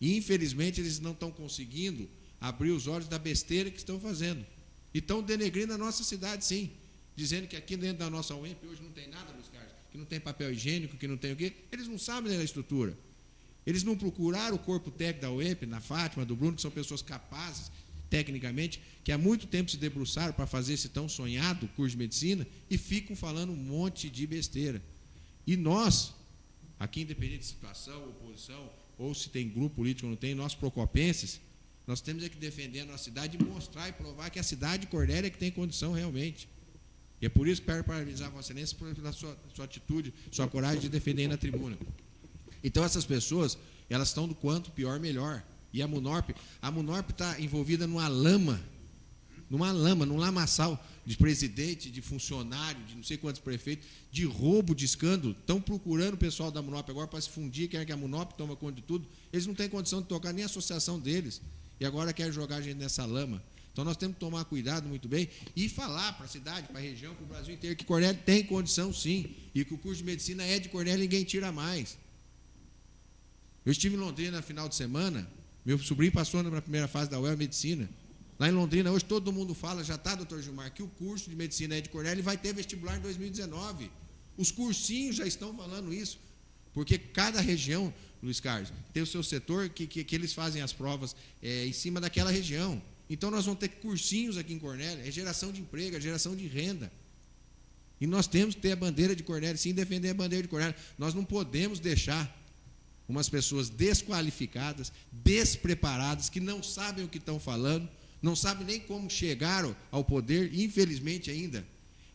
E, infelizmente, eles não estão conseguindo abrir os olhos da besteira que estão fazendo. E estão denegrindo a nossa cidade, sim. Dizendo que aqui dentro da nossa UEMP hoje não tem nada, Luiz Carlos, que não tem papel higiênico, que não tem o quê. Eles não sabem da estrutura. Eles não procuraram o corpo técnico da UEMP, na Fátima, do Bruno, que são pessoas capazes, tecnicamente, que há muito tempo se debruçaram para fazer esse tão sonhado curso de medicina e ficam falando um monte de besteira. E nós, aqui, independente de situação, oposição, ou se tem grupo político ou não tem, nós procopenses, nós temos que defender a nossa cidade e mostrar e provar que a cidade de Cornélio é que tem condição realmente. E é por isso que quero parabenizar a Vossa Excelência pela sua atitude, sua coragem de defender aí na tribuna. Então, essas pessoas, elas estão do quanto pior, melhor. E a Munorp está envolvida num lamaçal de presidente, de funcionário, de não sei quantos prefeitos, de roubo, de escândalo. Estão procurando o pessoal da Munorp agora para se fundir, querem que a Munorp tome conta de tudo. Eles não têm condição de tocar nem a associação deles. E agora querem jogar a gente nessa lama. Então nós temos que tomar cuidado muito bem e falar para a cidade, para a região, para o Brasil inteiro, que Cornélio tem condição sim, e que o curso de medicina é de Cornélio e ninguém tira mais. Eu estive em Londrina no final de semana, meu sobrinho passou na primeira fase da UEL Medicina. Lá em Londrina, hoje todo mundo fala, já está, doutor Gilmar, que o curso de medicina é de Cornélio e vai ter vestibular em 2019. Os cursinhos já estão falando isso, porque cada região, Luiz Carlos, tem o seu setor que eles fazem as provas em cima daquela região. Então nós vamos ter cursinhos aqui em Cornélio, é geração de emprego, é geração de renda. E nós temos que ter a bandeira de Cornélio, sim, defender a bandeira de Cornélio. Nós não podemos deixar umas pessoas desqualificadas, despreparadas, que não sabem o que estão falando, não sabem nem como chegaram ao poder, infelizmente ainda.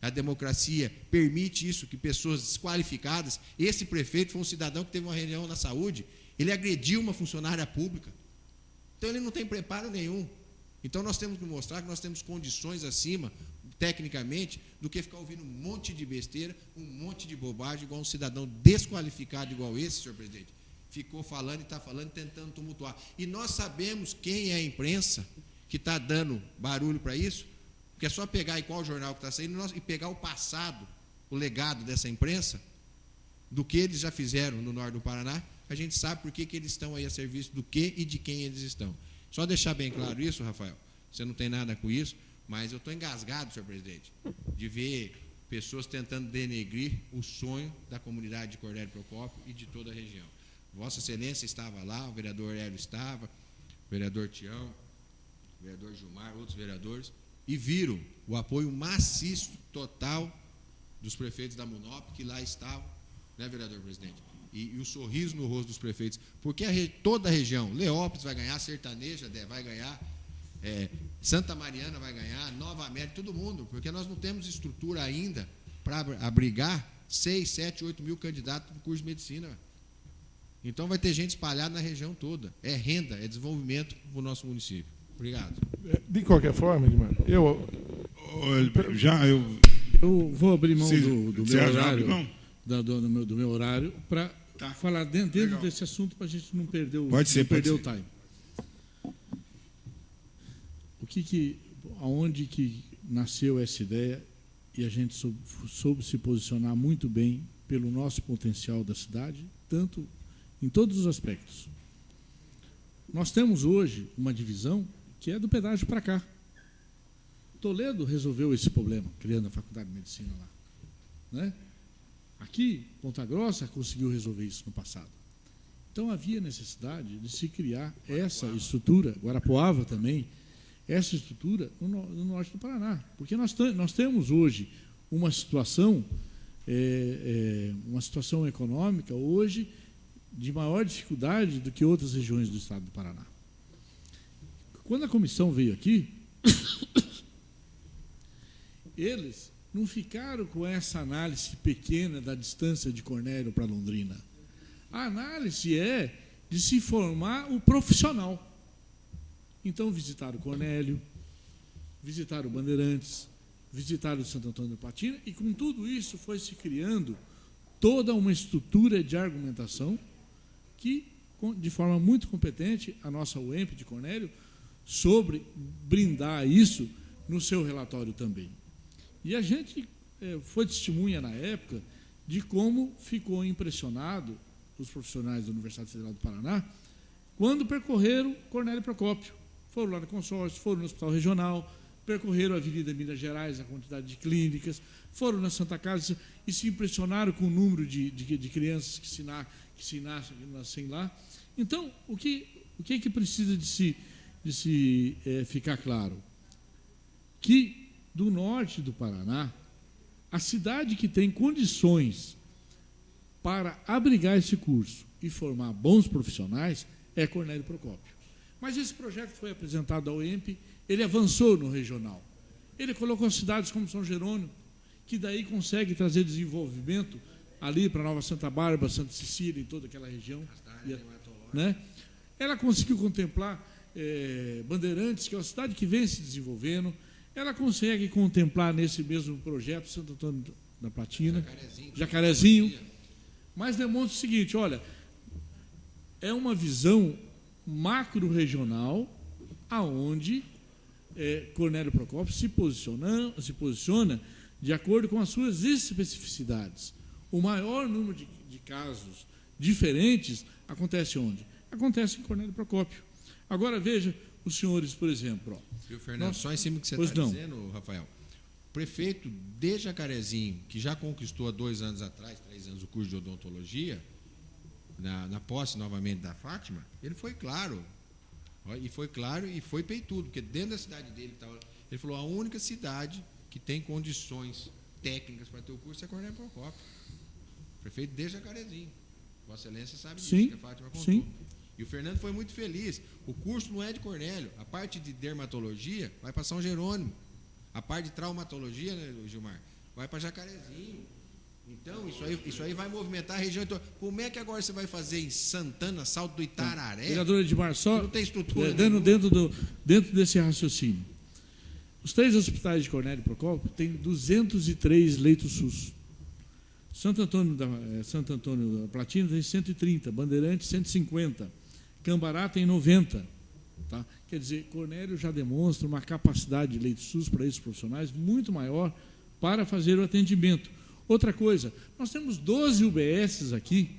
A democracia permite isso, que pessoas desqualificadas, esse prefeito foi um cidadão que teve uma reunião na saúde, ele agrediu uma funcionária pública. Então ele não tem preparo nenhum. Então nós temos que mostrar que nós temos condições acima, tecnicamente, do que ficar ouvindo um monte de besteira, um monte de bobagem, igual um cidadão desqualificado igual esse, senhor presidente, ficou falando e está falando, tentando tumultuar. E nós sabemos quem é a imprensa que está dando barulho para isso, porque é só pegar aí qual jornal que está saindo e pegar o passado, o legado dessa imprensa, do que eles já fizeram no norte do Paraná, a gente sabe por que eles estão aí a serviço do que e de quem eles estão. Só deixar bem claro isso, Rafael, você não tem nada com isso, mas eu estou engasgado, senhor presidente, de ver pessoas tentando denegrir o sonho da comunidade de Cornélio Procópio e de toda a região. Vossa Excelência estava lá, o vereador Hélio estava, o vereador Tião, o vereador Gilmar, outros vereadores, e viram o apoio maciço, total, dos prefeitos da Munop, que lá estavam, né, vereador presidente? E o sorriso no rosto dos prefeitos, porque toda a região, Leópolis vai ganhar, Sertaneja vai ganhar, Santa Mariana vai ganhar, Nova América, todo mundo, porque nós não temos estrutura ainda para abrigar 6, 7, 8 mil candidatos do curso de medicina. Então vai ter gente espalhada na região toda. É renda, é desenvolvimento para o nosso município. Obrigado. De qualquer forma, Edmar, eu vou abrir mão do meu acha horário, mão? do meu horário para falar dentro Legal. desse assunto para a gente não perder o, Pode ser, não perder pode o time. Aonde que nasceu essa ideia e a gente soube se posicionar muito bem pelo nosso potencial da cidade, tanto em todos os aspectos. Nós temos hoje uma divisão que é do pedágio para cá. Toledo resolveu esse problema, criando a Faculdade de Medicina lá, né? Aqui, Ponta Grossa conseguiu resolver isso no passado. Então havia necessidade de se criar essa estrutura, Guarapuava também, essa estrutura no norte do Paraná, porque nós temos hoje uma situação econômica hoje de maior dificuldade do que outras regiões do estado do Paraná. Quando a comissão veio aqui, eles não ficaram com essa análise pequena da distância de Cornélio para Londrina. A análise é de se formar o profissional. Então visitaram Cornélio, visitaram Bandeirantes, visitaram Santo Antônio do Platina, e com tudo isso foi se criando toda uma estrutura de argumentação que, de forma muito competente, a nossa UEMP de Cornélio sobre brindar isso no seu relatório também. E a gente foi testemunha na época de como ficou impressionado os profissionais da Universidade Federal do Paraná quando percorreram Cornélio Procópio. Foram lá no consórcio, foram no Hospital Regional, percorreram a Avenida Minas Gerais, a quantidade de clínicas, foram na Santa Casa e se impressionaram com o número de crianças que nascem lá. Então, o que precisa de se ficar claro? Que do norte do Paraná, a cidade que tem condições para abrigar esse curso e formar bons profissionais é Cornélio Procópio. Mas esse projeto foi apresentado ao EMP, ele avançou no regional. Ele colocou cidades como São Jerônimo, que daí consegue trazer desenvolvimento ali para Nova Santa Bárbara, Santa Cecília, em toda aquela região. Né? ela conseguiu contemplar Bandeirantes, que é uma cidade que vem se desenvolvendo, ela consegue contemplar nesse mesmo projeto Santo Antônio da Platina, Jacarezinho, mas demonstra o seguinte, olha, é uma visão macro-regional aonde Cornélio Procópio se posiciona de acordo com as suas especificidades. O maior número de casos diferentes acontece onde? Acontece em Cornélio Procópio. Agora veja os senhores, por exemplo. Viu, Fernando? Só em cima do que você está dizendo, Rafael. O prefeito de Jacarezinho, que já conquistou há 2 anos atrás, 3 anos, o curso de odontologia, na posse novamente da Fátima, ele foi claro. E foi claro e foi peitudo, porque dentro da cidade dele, ele falou, a única cidade que tem condições técnicas para ter o curso é Cornélio Procópio. Prefeito de Jacarezinho. Vossa Excelência sabe disso, que a Fátima contou. Sim. E o Fernando foi muito feliz. O curso não é de Cornélio. A parte de dermatologia vai para São Jerônimo. A parte de traumatologia, né, Gilmar, vai para Jacarezinho. Então, isso aí vai movimentar a região toda. Como é que agora você vai fazer em Santana, Salto do Itararé? Vereador Edmar, só não tem estrutura dentro desse raciocínio. Os 3 hospitais de Cornélio Procópio têm 203 leitos SUS. Santo Antônio da Platina tem 130, Bandeirantes 150, Cambará tem 90. Tá? Quer dizer, Cornélio já demonstra uma capacidade de leitos SUS para esses profissionais muito maior para fazer o atendimento. Outra coisa, nós temos 12 UBSs aqui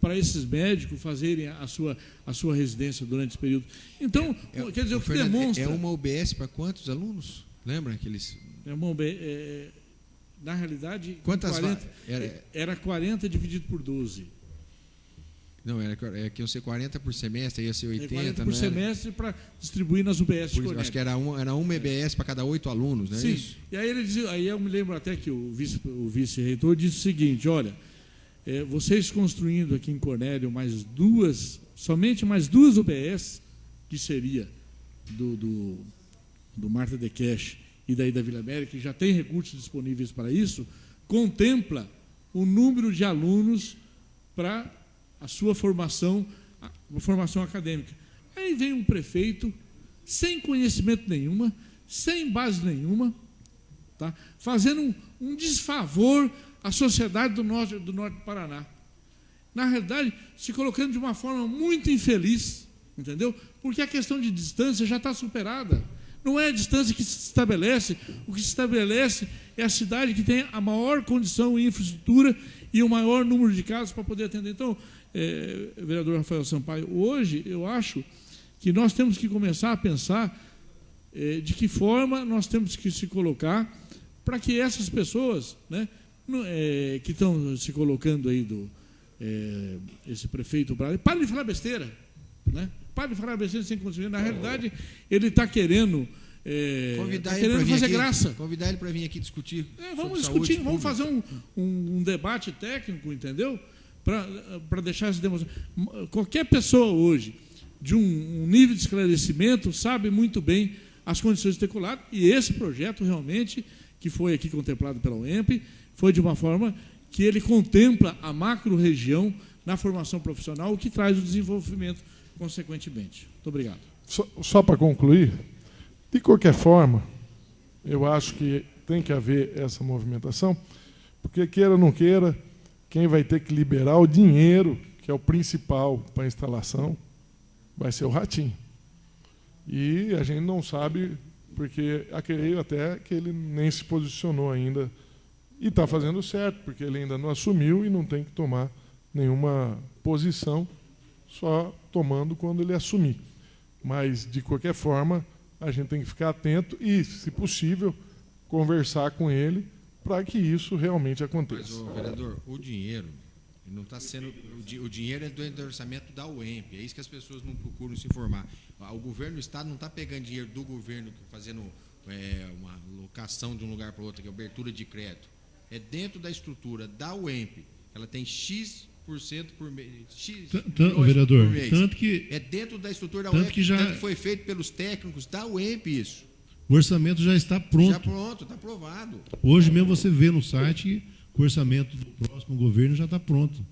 para esses médicos fazerem a sua residência durante esse período. Então, quer dizer, o que Fernando, demonstra... É uma UBS para quantos alunos? Lembra que eles... É uma UBS... na realidade, quantas 40, era 40 dividido por 12. Não, que ia ser 40 por semestre, ia ser 80, 40 por semestre para distribuir nas UBS de Cornélio. Acho que era uma EBS para cada 8 alunos, não é isso? E aí ele dizia, aí eu me lembro até que o vice-reitor disse o seguinte, olha, vocês construindo aqui em Cornélio somente mais duas UBS, que seria do Marta de Cash e daí da Vila América, que já tem recursos disponíveis para isso, contempla o número de alunos para a sua formação acadêmica. Aí vem um prefeito, sem conhecimento nenhuma, sem base nenhuma, tá? Fazendo um desfavor à sociedade do norte do Paraná. Na realidade, se colocando de uma forma muito infeliz, entendeu? Porque a questão de distância já está superada. Não é a distância que se estabelece, o que se estabelece é a cidade que tem a maior condição e infraestrutura e o maior número de casos para poder atender. Então, vereador Rafael Sampaio, hoje eu acho que nós temos que começar a pensar de que forma nós temos que se colocar para que essas pessoas, né, que estão se colocando aí esse prefeito, pare de falar besteira, né? Pare de falar besteira sem conseguir. Na realidade, ele está querendo, fazer graça. Convidar ele para vir aqui discutir. Vamos discutir, vamos fazer um debate técnico, entendeu? Para deixar essa demonstração. Qualquer pessoa hoje, de um nível de esclarecimento, sabe muito bem as condições de ter colado, e esse projeto realmente, que foi aqui contemplado pela UEMP, foi de uma forma que ele contempla a macro-região na formação profissional, o que traz o desenvolvimento consequentemente. Muito obrigado. Só para concluir, de qualquer forma, eu acho que tem que haver essa movimentação, porque queira ou não queira, quem vai ter que liberar o dinheiro, que é o principal para a instalação, vai ser o Ratinho. E a gente não sabe, porque creio até que ele nem se posicionou ainda, e está fazendo certo, porque ele ainda não assumiu e não tem que tomar nenhuma posição, só tomando quando ele assumir. Mas, de qualquer forma, a gente tem que ficar atento e, se possível, conversar com ele para que isso realmente aconteça. Mas, vereador, o dinheiro não está sendo... O dinheiro é do orçamento da UEMP, é isso que as pessoas não procuram se informar. O governo do Estado não está pegando dinheiro do governo, fazendo uma locação de um lugar para outro, que é abertura de crédito. É dentro da estrutura da UEMP. Ela tem X% por mês. Vereador, por mês. Tanto que... É dentro da estrutura da tanto UEMP, que já, tanto que foi feito pelos técnicos da UEMP isso. O orçamento já está pronto. Já pronto, está aprovado. Hoje mesmo você vê no site que o orçamento do próximo governo já está pronto.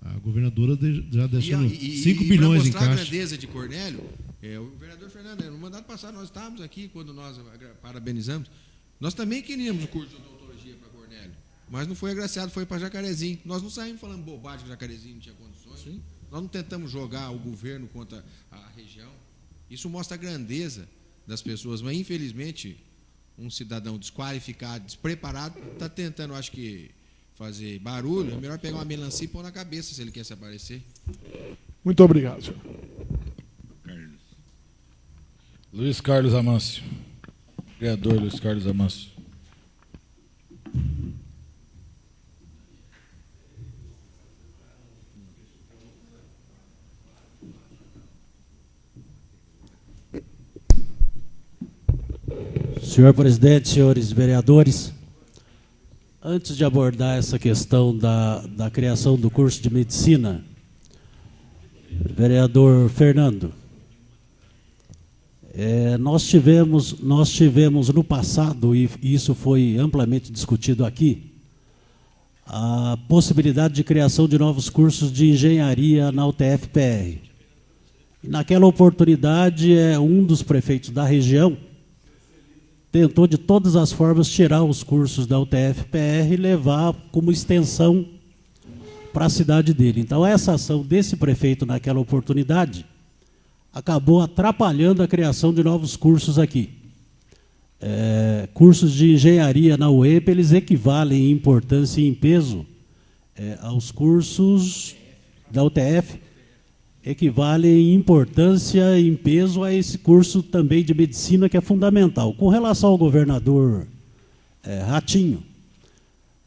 A governadora já deixando 5 E bilhões em para mostrar a caixa. grandeza de Cornélio, o vereador Fernando, no mandato passado nós estávamos aqui, quando nós parabenizamos, nós também queríamos o curso de odontologia para Cornélio, mas não foi agraciado, foi para Jacarezinho. Nós não saímos falando bobagem que Jacarezinho não tinha condições. Sim. Nós não tentamos jogar o governo contra a região. Isso mostra a grandeza das pessoas, mas infelizmente um cidadão desqualificado, despreparado, está tentando, acho que, fazer barulho. É melhor pegar uma melancia e pôr na cabeça se ele quer se aparecer. Muito obrigado, senhor. Luiz Carlos Amâncio. Vereador Luiz Carlos Amâncio. Senhor presidente, senhores vereadores, antes de abordar essa questão da criação do curso de medicina, vereador Fernando, nós tivemos no passado, e isso foi amplamente discutido aqui, a possibilidade de criação de novos cursos de engenharia na UTF-PR. E naquela oportunidade, um dos prefeitos da região tentou de todas as formas tirar os cursos da UTF-PR e levar como extensão para a cidade dele. Então, essa ação desse prefeito naquela oportunidade acabou atrapalhando a criação de novos cursos aqui. Cursos de engenharia na UEP, eles equivalem em importância e em peso aos cursos da UTF, equivalem em importância e em peso a esse curso também de medicina, que é fundamental. Com relação ao governador Ratinho,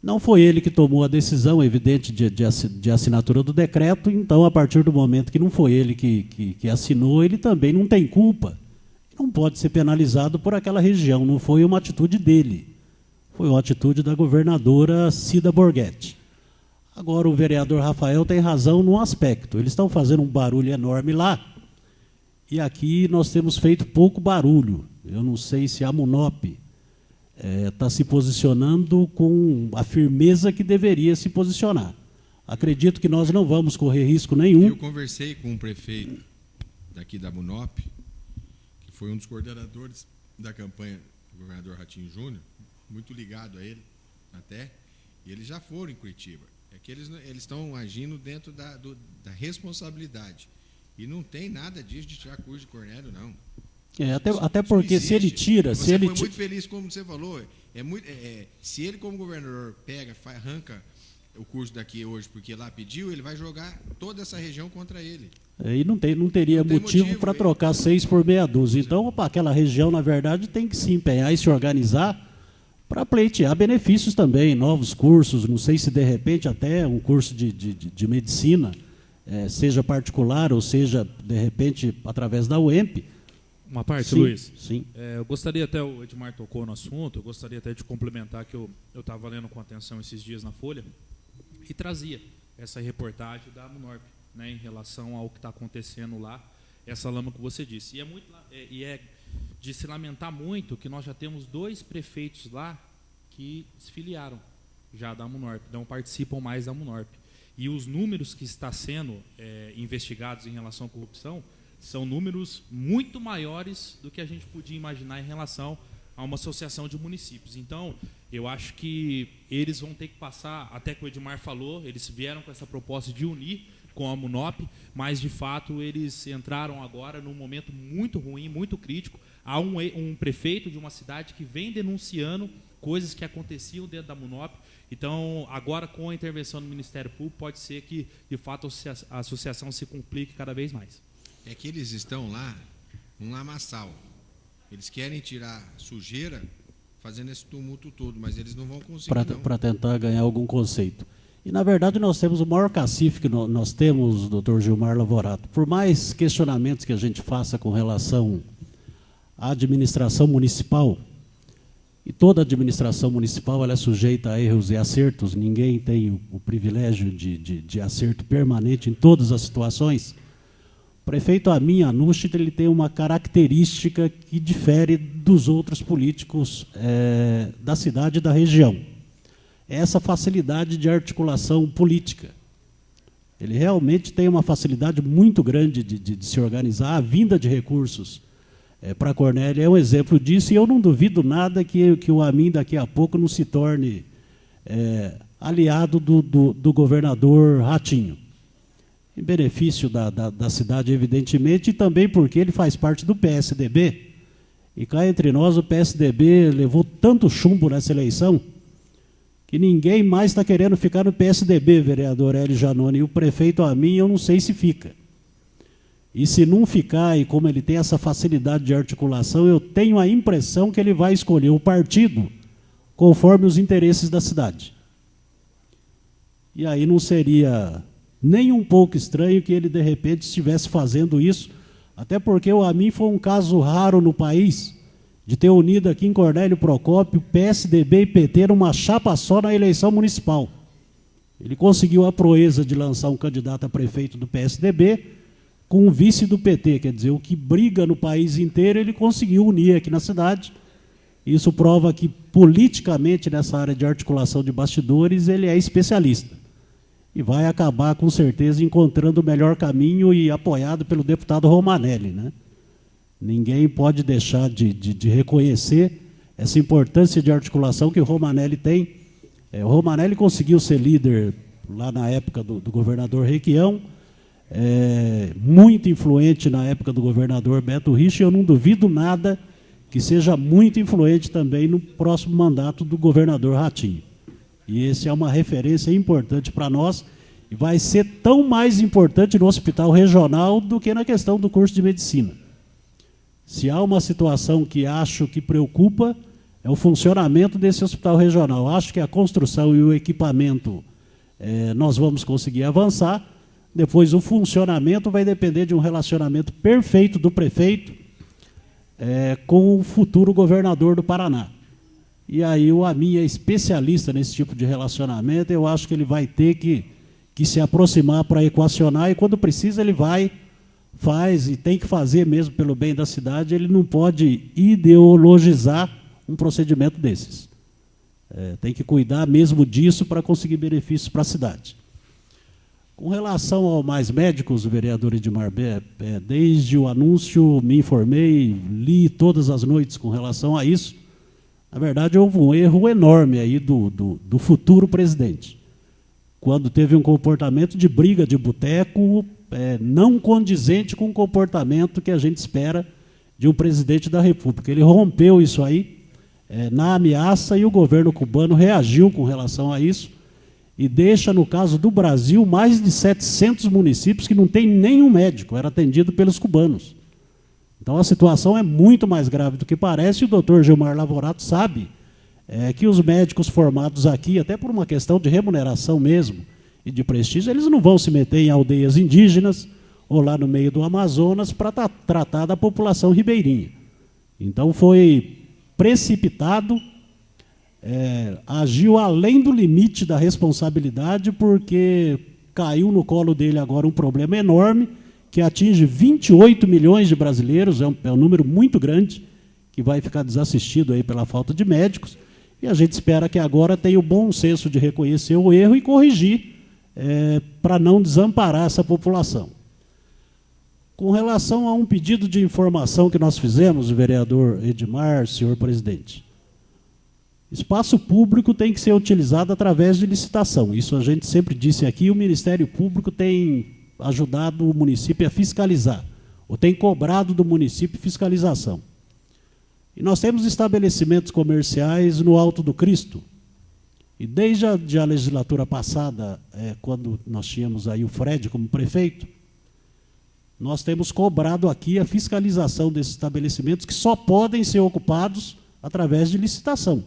não foi ele que tomou a decisão evidente de assinatura do decreto, então, a partir do momento que não foi ele que assinou, ele também não tem culpa. Não pode ser penalizado por aquela região, não foi uma atitude dele, foi uma atitude da governadora Cida Borghetti. Agora, o vereador Rafael tem razão num aspecto, eles estão fazendo um barulho enorme lá, e aqui nós temos feito pouco barulho. Eu não sei se a Munop está se posicionando com a firmeza que deveria se posicionar. Acredito que nós não vamos correr risco nenhum. Eu conversei com um prefeito daqui da Munop, que foi um dos coordenadores da campanha do governador Ratinho Júnior, muito ligado a ele até, e eles já foram em Curitiba. É que eles estão agindo dentro da responsabilidade. E não tem nada disso de tirar curso de Cornélio, não. Até porque se ele tira... Você foi muito feliz, como você falou. Se ele, como governador, arranca o curso daqui hoje porque lá pediu, ele vai jogar toda essa região contra ele. E não teria motivo para trocar 6 por meia dúzia. Então, aquela região, na verdade, tem que se empenhar e se organizar para pleitear benefícios também, novos cursos, não sei se de repente até um curso de medicina, seja particular ou seja, de repente, através da UEMP. Uma parte, sim, Luiz? Sim. Eu gostaria até, o Edmar tocou no assunto, eu gostaria até de complementar que eu estava lendo com atenção esses dias na Folha e trazia essa reportagem da Munop, né, em relação ao que está acontecendo lá, essa lama que você disse. E é de se lamentar muito que nós já temos 2 prefeitos lá que se filiaram já da Munop, não participam mais da Munop. E os números que estão sendo investigados em relação à corrupção são números muito maiores do que a gente podia imaginar em relação a uma associação de municípios. Então, eu acho que eles vão ter que passar, até que o Edmar falou, eles vieram com essa proposta de unir com a Munop, mas, de fato, eles entraram agora num momento muito ruim, muito crítico. Há um prefeito de uma cidade que vem denunciando coisas que aconteciam dentro da Munop. Então, agora, com a intervenção do Ministério Público, pode ser que, de fato, a associação se complique cada vez mais. É que eles estão lá, num lamaçal. Eles querem tirar sujeira fazendo esse tumulto todo, mas eles não vão conseguir, para tentar ganhar algum conceito. E, na verdade, nós temos o maior cacife que nós temos, doutor Gilmar Lavorato. Por mais questionamentos que a gente faça com relação à administração municipal, e toda administração municipal ela é sujeita a erros e acertos, ninguém tem o privilégio de acerto permanente em todas as situações. O prefeito Amin Anushi, ele tem uma característica que difere dos outros políticos da cidade e da região. Essa facilidade de articulação política. Ele realmente tem uma facilidade muito grande de se organizar. A vinda de recursos para Cornélio é um exemplo disso, e eu não duvido nada que o Amin daqui a pouco não se torne aliado do governador Ratinho, em benefício da cidade, evidentemente, e também porque ele faz parte do PSDB, e cá entre nós o PSDB levou tanto chumbo nessa eleição que ninguém mais está querendo ficar no PSDB, vereador Hélio Janone, e o prefeito Amin eu não sei se fica. E se não ficar, e como ele tem essa facilidade de articulação, eu tenho a impressão que ele vai escolher o partido conforme os interesses da cidade. E aí não seria nem um pouco estranho que ele, de repente, estivesse fazendo isso, até porque o Amin foi um caso raro no país de ter unido aqui em Cornélio Procópio PSDB e PT numa chapa só na eleição municipal. Ele conseguiu a proeza de lançar um candidato a prefeito do PSDB com um vice do PT, quer dizer, o que briga no país inteiro ele conseguiu unir aqui na cidade. Isso prova que, politicamente, nessa área de articulação de bastidores, ele é especialista. E vai acabar, com certeza, encontrando o melhor caminho e apoiado pelo deputado Romanelli, né? Ninguém pode deixar de reconhecer essa importância de articulação que o Romanelli tem. O Romanelli conseguiu ser líder lá na época do governador Requião, muito influente na época do governador Beto Richa, e eu não duvido nada que seja muito influente também no próximo mandato do governador Ratinho. E esse é uma referência importante para nós, e vai ser tão mais importante no hospital regional do que na questão do curso de medicina. Se há uma situação que acho que preocupa, é o funcionamento desse hospital regional. Acho que a construção e o equipamento nós vamos conseguir avançar. Depois, o funcionamento vai depender de um relacionamento perfeito do prefeito com o futuro governador do Paraná. E aí o Amin é especialista nesse tipo de relacionamento, eu acho que ele vai ter que se aproximar para equacionar, e quando precisa ele vai, faz, e tem que fazer mesmo pelo bem da cidade. Ele não pode ideologizar um procedimento desses. Tem que cuidar mesmo disso para conseguir benefícios para a cidade. Com relação ao Mais Médicos, o vereador Edmar, desde o anúncio me informei, li todas as noites com relação a isso. Na verdade, houve um erro enorme aí do futuro presidente, quando teve um comportamento de briga de boteco, não condizente com o comportamento que a gente espera de um presidente da República. Ele rompeu isso aí na ameaça, e o governo cubano reagiu com relação a isso, e deixa, no caso do Brasil, mais de 700 municípios que não tem nenhum médico, era atendido pelos cubanos. Então a situação é muito mais grave do que parece, e o doutor Gilmar Lavorato sabe que os médicos formados aqui, até por uma questão de remuneração mesmo e de prestígio, eles não vão se meter em aldeias indígenas ou lá no meio do Amazonas para tratar da população ribeirinha. Então foi precipitado, agiu além do limite da responsabilidade, porque caiu no colo dele agora um problema enorme que atinge 28 milhões de brasileiros, é um número muito grande, que vai ficar desassistido aí pela falta de médicos, e a gente espera que agora tenha o bom senso de reconhecer o erro e corrigir, para não desamparar essa população. Com relação a um pedido de informação que nós fizemos, vereador Edmar, senhor presidente, espaço público tem que ser utilizado através de licitação. Isso a gente sempre disse aqui, o Ministério Público tem ajudado o município a fiscalizar, ou tem cobrado do município fiscalização. E nós temos estabelecimentos comerciais no Alto do Cristo, e desde a legislatura passada, quando nós tínhamos aí o Fred como prefeito, nós temos cobrado aqui a fiscalização desses estabelecimentos, que só podem ser ocupados através de licitação.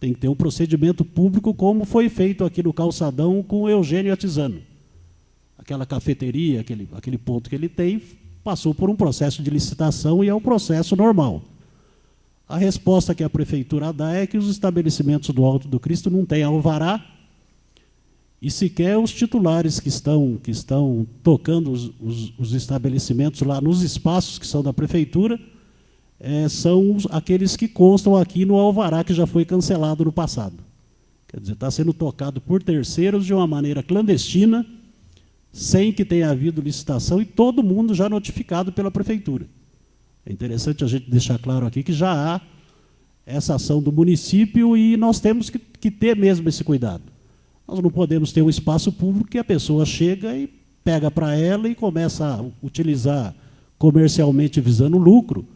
Tem que ter um procedimento público, como foi feito aqui no Calçadão com o Eugênio Atizano. Aquela cafeteria, aquele ponto que ele tem, passou por um processo de licitação, e é um processo normal. A resposta que a prefeitura dá é que os estabelecimentos do Alto do Cristo não têm alvará, e sequer os titulares que estão tocando os estabelecimentos lá nos espaços que são da prefeitura, são aqueles que constam aqui no alvará, que já foi cancelado no passado. Quer dizer, está sendo tocado por terceiros de uma maneira clandestina, sem que tenha havido licitação e todo mundo já notificado pela prefeitura. É interessante a gente deixar claro aqui que já há essa ação do município e nós temos que ter mesmo esse cuidado. Nós não podemos ter um espaço público que a pessoa chega e pega para ela e começa a utilizar comercialmente visando lucro,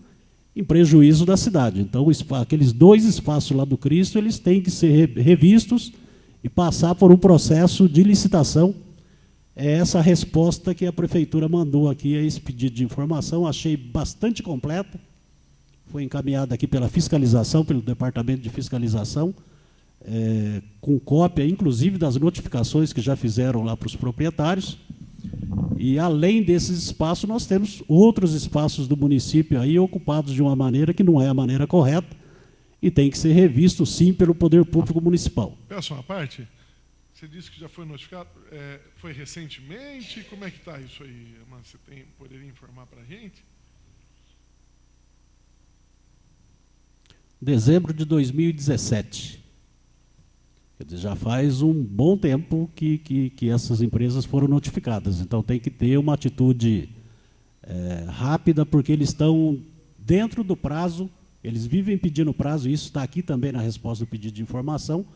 em prejuízo da cidade. Então, aqueles 2 espaços lá do Cristo, eles têm que ser revistos e passar por um processo de licitação. É essa a resposta que a prefeitura mandou aqui a esse pedido de informação. Achei bastante completa. Foi encaminhada aqui pela fiscalização, pelo Departamento de Fiscalização, com cópia, inclusive, das notificações que já fizeram lá para os proprietários. E, além desses espaços, nós temos outros espaços do município aí ocupados de uma maneira que não é a maneira correta e tem que ser revisto, sim, pelo Poder Público Municipal. Peço uma parte. Você disse que já foi notificado. Foi recentemente? Como é que está isso aí? Você poderia informar para a gente? Dezembro de 2017. Quer dizer, já faz um bom tempo que essas empresas foram notificadas. Então, tem que ter uma atitude rápida, porque eles estão dentro do prazo, eles vivem pedindo prazo, e isso está aqui também na resposta do pedido de informação,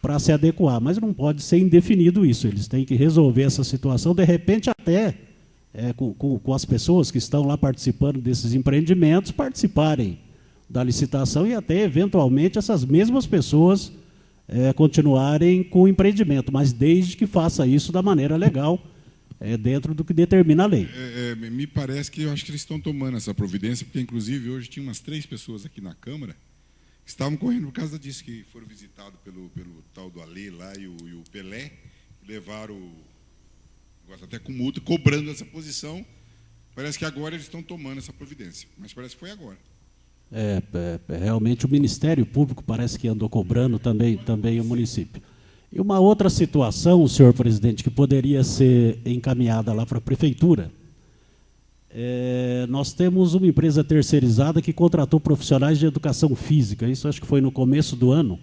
para se adequar. Mas não pode ser indefinido isso, eles têm que resolver essa situação, de repente até com as pessoas que estão lá participando desses empreendimentos, participarem da licitação e até, eventualmente, essas mesmas pessoas continuarem com o empreendimento, mas desde que faça isso da maneira legal, dentro do que determina a lei. Me parece que eu acho que eles estão tomando essa providência, porque, inclusive, hoje tinha umas 3 pessoas aqui na Câmara que estavam correndo por causa disso, que foram visitados pelo tal do Alê lá e o Pelé, levaram o negócio até com multa, cobrando essa posição. Parece que agora eles estão tomando essa providência, mas parece que foi agora. Realmente o Ministério Público parece que andou cobrando também o município. E uma outra situação, senhor presidente, que poderia ser encaminhada lá para a prefeitura, nós temos uma empresa terceirizada que contratou profissionais de educação física, isso acho que foi no começo do ano,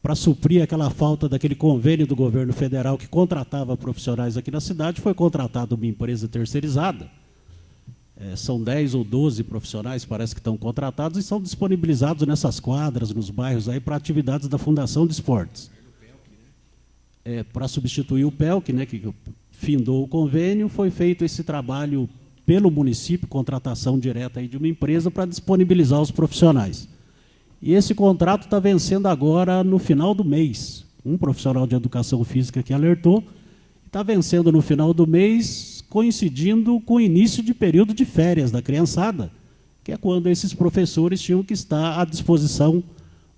para suprir aquela falta daquele convênio do governo federal que contratava profissionais aqui na cidade. Foi contratada uma empresa terceirizada. São 10 ou 12 profissionais, parece que estão contratados, e são disponibilizados nessas quadras, nos bairros, aí para atividades da Fundação de Esportes. Para substituir o PELC, né, que findou o convênio, foi feito esse trabalho pelo município, contratação direta aí de uma empresa para disponibilizar os profissionais. E esse contrato está vencendo agora no final do mês. Um profissional de educação física que alertou, está vencendo no final do mês, coincidindo com o início de período de férias da criançada, que é quando esses professores tinham que estar à disposição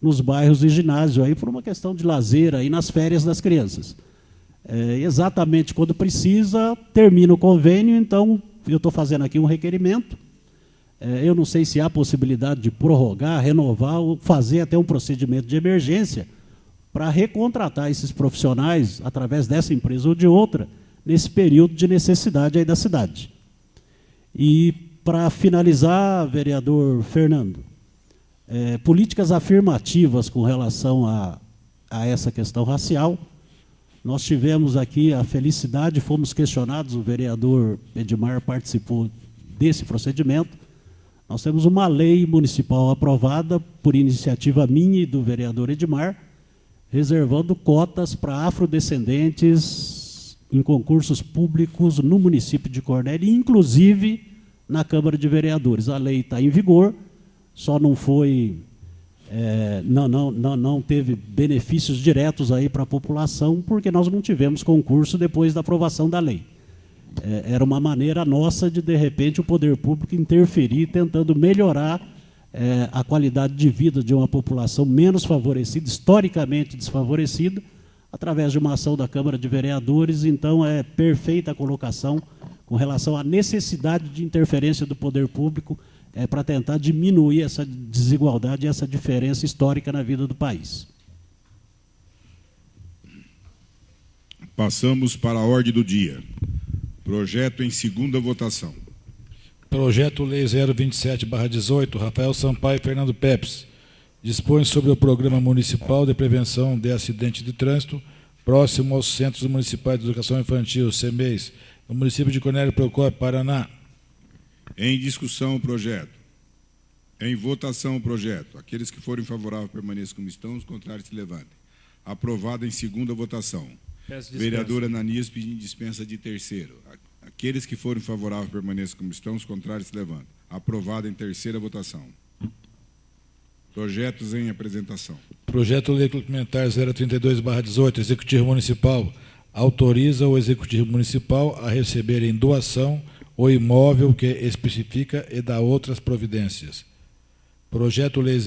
nos bairros e ginásio, aí por uma questão de lazer aí nas férias das crianças. Exatamente quando precisa, termina o convênio, então eu estou fazendo aqui um requerimento. Eu não sei se há possibilidade de prorrogar, renovar, ou fazer até um procedimento de emergência para recontratar esses profissionais através dessa empresa ou de outra, nesse período de necessidade aí da cidade. E, para finalizar, vereador Fernando, políticas afirmativas com relação a essa questão racial. Nós tivemos aqui a felicidade, fomos questionados, o vereador Edmar participou desse procedimento. Nós temos uma lei municipal aprovada por iniciativa minha e do vereador Edmar, reservando cotas para afrodescendentes em concursos públicos no município de Cornélia, inclusive na Câmara de Vereadores. A lei está em vigor, só não foi, não teve benefícios diretos aí para a população, porque nós não tivemos concurso depois da aprovação da lei. Era uma maneira nossa de repente, o poder público interferir, tentando melhorar a qualidade de vida de uma população menos favorecida, historicamente desfavorecida, através de uma ação da Câmara de Vereadores. Então, é perfeita a colocação com relação à necessidade de interferência do poder público para tentar diminuir essa desigualdade e essa diferença histórica na vida do país. Passamos para a ordem do dia. Projeto em segunda votação. Projeto Lei 027/18, Rafael Sampaio e Fernando Pepes, dispõe sobre o Programa Municipal de Prevenção de Acidentes de Trânsito próximo aos Centros Municipais de Educação Infantil, CEMEIs, no município de Cornélio Procópio, Paraná. Em discussão o projeto. Em votação o projeto. Aqueles que forem favoráveis permaneçam como estão, os contrários se levantem. Aprovado em segunda votação. Vereadora Ananias pedindo dispensa de terceiro. Aqueles que forem favoráveis permaneçam como estão, os contrários se levantem. Aprovado em terceira votação. Projetos em apresentação. Projeto Lei Complementar 032/18, Executivo Municipal autoriza o Executivo Municipal a receber em doação o imóvel que especifica e dá outras providências. Projeto Lei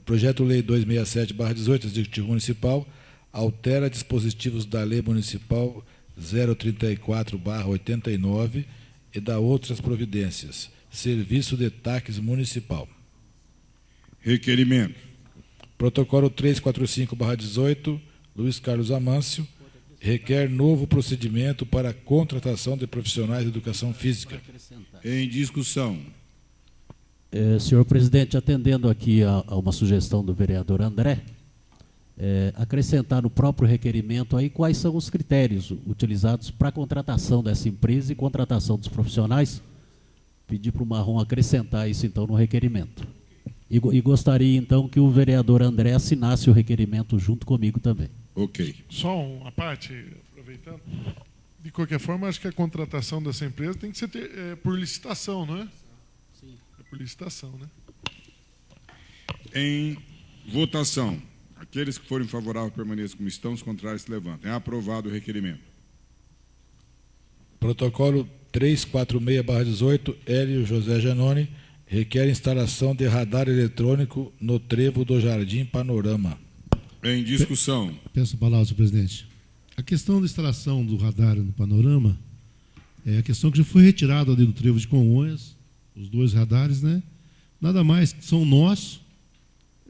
267/18, Executivo Municipal altera dispositivos da Lei Municipal 034/89 e dá outras providências. Serviço de Táxi Municipal. Requerimento. Protocolo 345/18, Luiz Carlos Amâncio, requer novo procedimento para a contratação de profissionais de educação física. Em discussão. Senhor presidente, atendendo aqui a uma sugestão do vereador André, acrescentar no próprio requerimento aí quais são os critérios utilizados para a contratação dessa empresa e contratação dos profissionais. Pedir para o Marrom acrescentar isso então no requerimento. E gostaria então que o vereador André assinasse o requerimento junto comigo também. Ok. Só uma parte, aproveitando. De qualquer forma, acho que a contratação dessa empresa tem que ser por licitação, não é? Sim. É por licitação, né? Em votação. Aqueles que forem favoráveis permaneçam como estão, os contrários se levantem. É aprovado o requerimento. Protocolo 346/18, Hélio José Janone, requer instalação de radar eletrônico no trevo do Jardim Panorama. Em discussão. Peço a palavra, senhor presidente. A questão da instalação do radar no Panorama é a questão que já foi retirada ali do trevo de Congonhas, os dois radares, né? Nada mais que são nossos.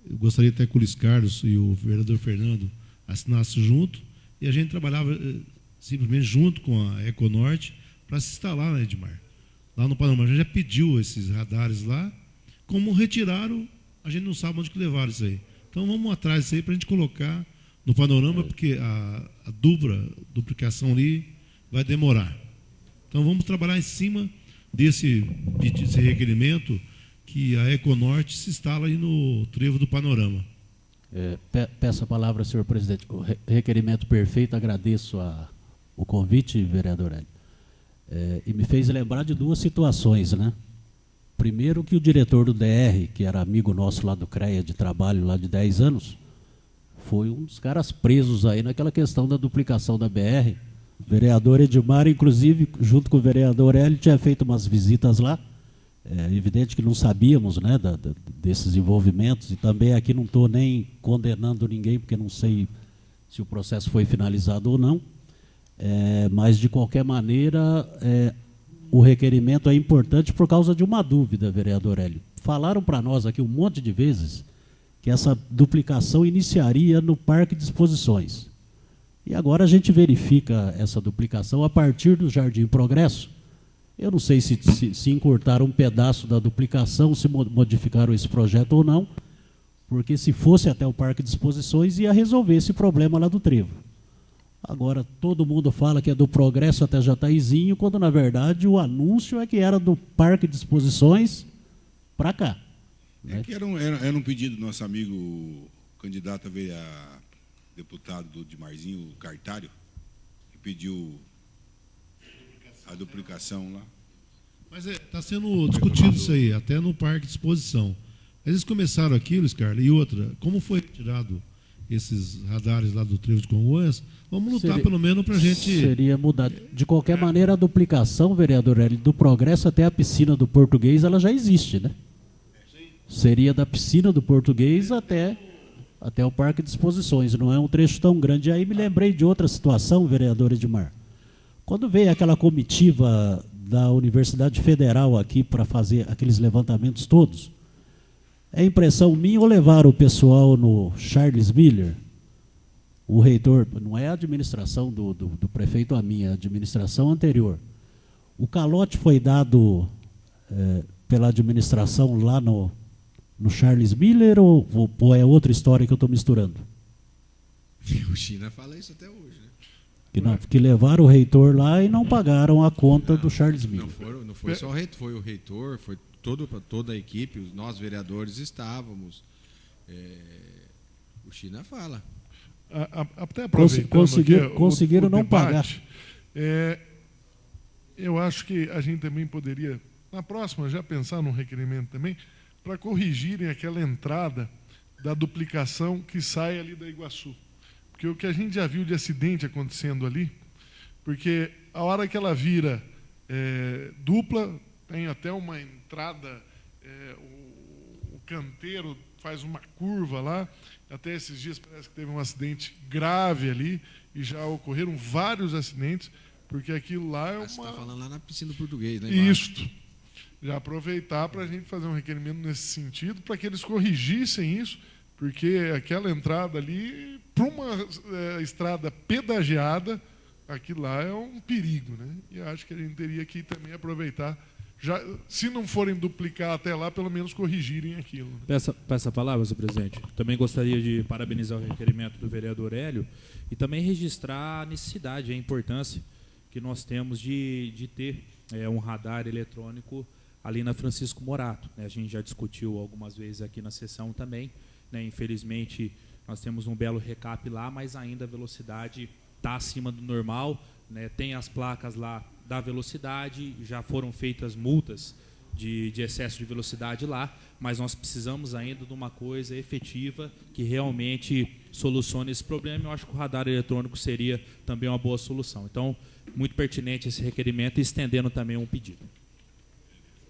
Eu gostaria até que o Luiz Carlos e o vereador Fernando assinassem junto, e a gente trabalhava simplesmente junto com a Econorte para se instalar, né, Edmar? Lá no Panorama, a gente já pediu esses radares lá, como retiraram, a gente não sabe onde que levaram isso aí. Então vamos atrás disso aí para a gente colocar no Panorama, porque a duplicação ali vai demorar. Então vamos trabalhar em cima desse requerimento que a Econorte se instala aí no trevo do Panorama. Peço a palavra, senhor presidente. O requerimento perfeito, agradeço o convite, vereador Hélio. E me fez lembrar de duas situações, né? Primeiro, que o diretor do DR, que era amigo nosso lá do CREA de trabalho lá de 10 anos, foi um dos caras presos aí naquela questão da duplicação da BR. O vereador Edmar, inclusive, junto com o vereador Hélio, tinha feito umas visitas lá. É evidente que não sabíamos, né, desses envolvimentos, e também aqui não estou nem condenando ninguém, porque não sei se o processo foi finalizado ou não. Mas, de qualquer maneira, o requerimento é importante por causa de uma dúvida, vereador Hélio. Falaram para nós aqui um monte de vezes que essa duplicação iniciaria no Parque de Exposições. E agora a gente verifica essa duplicação a partir do Jardim Progresso. Eu não sei se encurtaram um pedaço da duplicação, se modificaram esse projeto ou não, porque se fosse até o Parque de Exposições ia resolver esse problema lá do trevo. Agora, todo mundo fala que é do Progresso até Jataizinho, quando, na verdade, o anúncio é que era do Parque de Exposições para cá. Que era um pedido do nosso amigo candidato a deputado do Dimarzinho, o Cartário, que pediu a duplicação lá. Mas está sendo discutido isso aí, até no Parque de Exposição. Eles começaram aqui, Luiz Carlos, e outra, como foi retirado esses radares lá do trevo de Congonhas, vamos lutar pelo menos para a gente... Seria mudar. De qualquer maneira, a duplicação, vereador Hélio, do Progresso até a piscina do Português, ela já existe, né? Seria da piscina do Português até o Parque de Exposições. Não é um trecho tão grande. Aí me lembrei de outra situação, vereador Edmar. Quando veio aquela comitiva da Universidade Federal aqui para fazer aqueles levantamentos todos, é impressão minha ou levaram o pessoal no Charles Miller, o reitor, não é a administração do prefeito a minha, é a administração anterior. O calote foi dado pela administração lá no Charles Miller ou é outra história que eu estou misturando? O China fala isso até hoje, né? Que levaram o reitor lá e não pagaram a conta do Charles Miller. Não foi só o reitor, foi o reitor, foi toda a equipe, nós vereadores estávamos. O China fala. Até aproveitando conseguiram não debate, pagar. Eu acho que a gente também poderia, na próxima, já pensar num requerimento também, para corrigirem aquela entrada da duplicação que sai ali da Iguaçu. Porque o que a gente já viu de acidente acontecendo ali, porque a hora que ela vira dupla, tem até uma entrada, o canteiro faz uma curva lá, até esses dias parece que teve um acidente grave ali, e já ocorreram vários acidentes, porque aquilo lá é uma... Você está falando lá na piscina do português, né? Isto. Já aproveitar para a gente fazer um requerimento nesse sentido, para que eles corrigissem isso, porque aquela entrada ali, para uma estrada pedagiada, aquilo lá é um perigo, né? E acho que a gente teria que também aproveitar, já, se não forem duplicar até lá, pelo menos corrigirem aquilo. Peço a palavra, senhor presidente. Também gostaria de parabenizar o requerimento do vereador Hélio e também registrar a necessidade e a importância que nós temos de ter um radar eletrônico ali na Francisco Morato. A gente já discutiu algumas vezes aqui na sessão também. Infelizmente, nós temos um belo recap lá, mas ainda a velocidade está acima do normal. Tem as placas lá da velocidade, já foram feitas multas de excesso de velocidade lá, mas nós precisamos ainda de uma coisa efetiva que realmente solucione esse problema. Eu acho que o radar eletrônico seria também uma boa solução. Então, muito pertinente esse requerimento e estendendo também um pedido.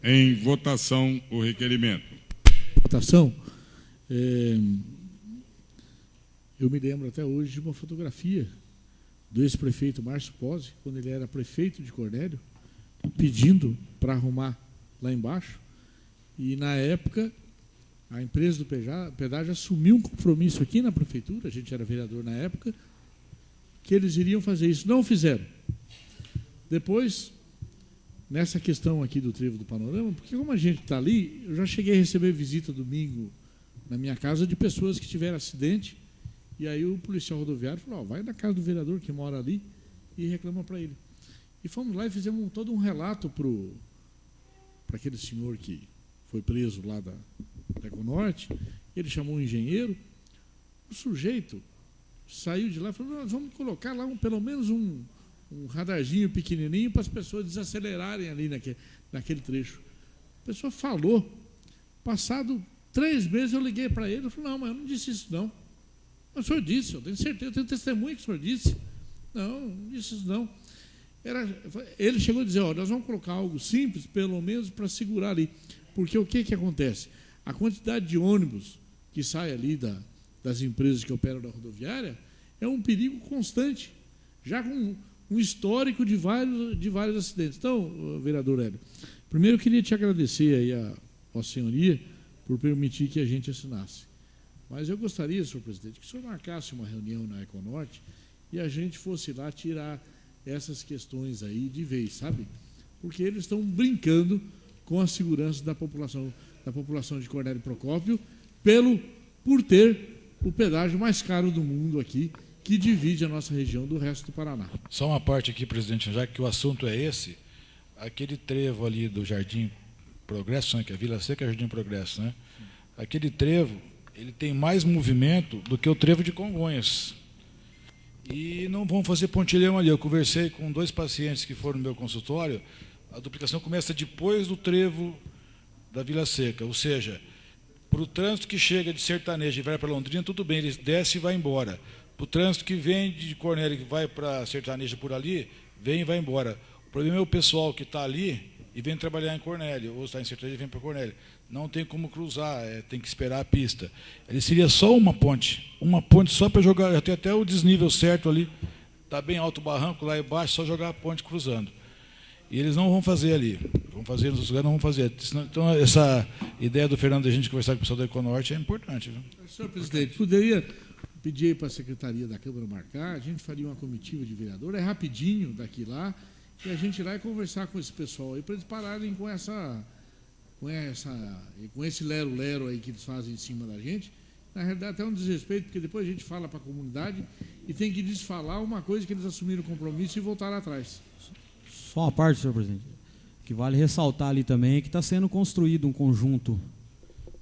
Em votação, o requerimento. Votação. Eu me lembro até hoje de uma fotografia do ex-prefeito Márcio Pozzi, quando ele era prefeito de Cornélio, pedindo para arrumar lá embaixo. E, na época, a empresa do pedágio assumiu um compromisso aqui na prefeitura, a gente era vereador na época, que eles iriam fazer isso. Não fizeram. Depois, nessa questão aqui do trevo do Panorama, porque como a gente está ali, eu já cheguei a receber visita domingo na minha casa de pessoas que tiveram acidente, e aí o policial rodoviário falou, vai na casa do vereador que mora ali e reclama para ele. E fomos lá e fizemos todo um relato para aquele senhor que foi preso lá da Econorte. Ele chamou um engenheiro. O sujeito saiu de lá e falou, nós vamos colocar lá pelo menos um radarzinho pequenininho para as pessoas desacelerarem ali naquele trecho. A pessoa falou. Passado 3 meses eu liguei para ele e falei, não, mas eu não disse isso não. Mas o senhor disse, eu tenho certeza, eu tenho testemunha que o senhor disse. Não disse isso não. Ele chegou a dizer, nós vamos colocar algo simples, pelo menos para segurar ali. Porque o que acontece? A quantidade de ônibus que sai ali das empresas que operam da rodoviária é um perigo constante, já com um histórico de vários acidentes. Então, vereador Hélio, primeiro eu queria te agradecer aí a Vossa Senhoria por permitir que a gente assinasse. Mas eu gostaria, senhor presidente, que o senhor marcasse uma reunião na Econorte e a gente fosse lá tirar essas questões aí de vez, sabe? Porque eles estão brincando com a segurança da população de Cornélio Procópio por ter o pedágio mais caro do mundo aqui, que divide a nossa região do resto do Paraná. Só uma parte aqui, presidente, já que o assunto é esse, aquele trevo ali do Jardim Progresso, né, que é Vila Seca, Jardim Progresso, né? Aquele trevo, ele tem mais movimento do que o trevo de Congonhas. E não vão fazer pontilhão ali. Eu conversei com 2 pacientes que foram no meu consultório, a duplicação começa depois do trevo da Vila Seca, ou seja, para o trânsito que chega de Sertaneja e vai para Londrina, tudo bem, ele desce e vai embora. Para o trânsito que vem de Cornélio e vai para Sertaneja por ali, vem e vai embora. O problema é o pessoal que está ali e vem trabalhar em Cornélio, ou está em Sertaneja e vem para Cornélio. Não tem como cruzar, tem que esperar a pista. Ele seria só uma ponte só para jogar, já tem até o desnível certo ali, está bem alto o barranco lá embaixo, só jogar a ponte cruzando. E eles não vão fazer ali, vão fazer nos outros lugares, não vão fazer. Então, essa ideia do Fernando de a gente conversar com o pessoal da Econorte é importante. Viu? Senhor presidente, poderia pedir aí para a Secretaria da Câmara marcar, a gente faria uma comitiva de vereador, é rapidinho daqui lá, e a gente ir lá e conversar com esse pessoal aí, para eles pararem com esse lero-lero aí que eles fazem em cima da gente, Na realidade, até um desrespeito, porque depois a gente fala para a comunidade e tem que desfalar uma coisa que eles assumiram o compromisso e voltaram atrás. Só uma parte, senhor presidente. O que vale ressaltar ali também é que está sendo construído um conjunto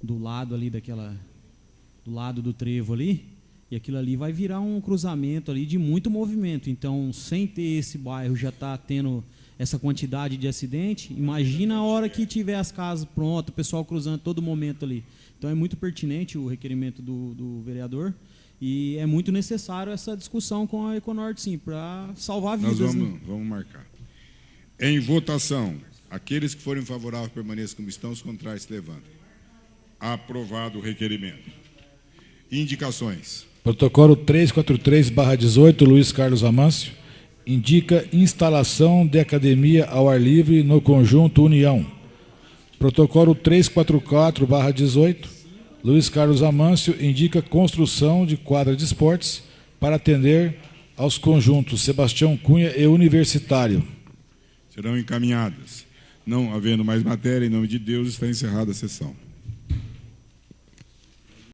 do lado ali do lado do trevo ali, e aquilo ali vai virar um cruzamento ali de muito movimento. Então, sem ter esse bairro já está tendo essa quantidade de acidente, imagina a hora que tiver as casas prontas, o pessoal cruzando todo momento ali. Então é muito pertinente o requerimento do vereador e é muito necessário essa discussão com a Econorte, sim, para salvar vidas. Nós vamos marcar. Em votação, aqueles que forem favoráveis permaneçam como estão, os contrários se levantem. Aprovado o requerimento. Indicações. Protocolo 343/18, Luiz Carlos Amâncio, indica instalação de academia ao ar livre no conjunto União. Protocolo 344/18, Luiz Carlos Amâncio indica construção de quadra de esportes para atender aos conjuntos Sebastião Cunha e Universitário. Serão encaminhadas. Não havendo mais matéria, em nome de Deus, está encerrada a sessão.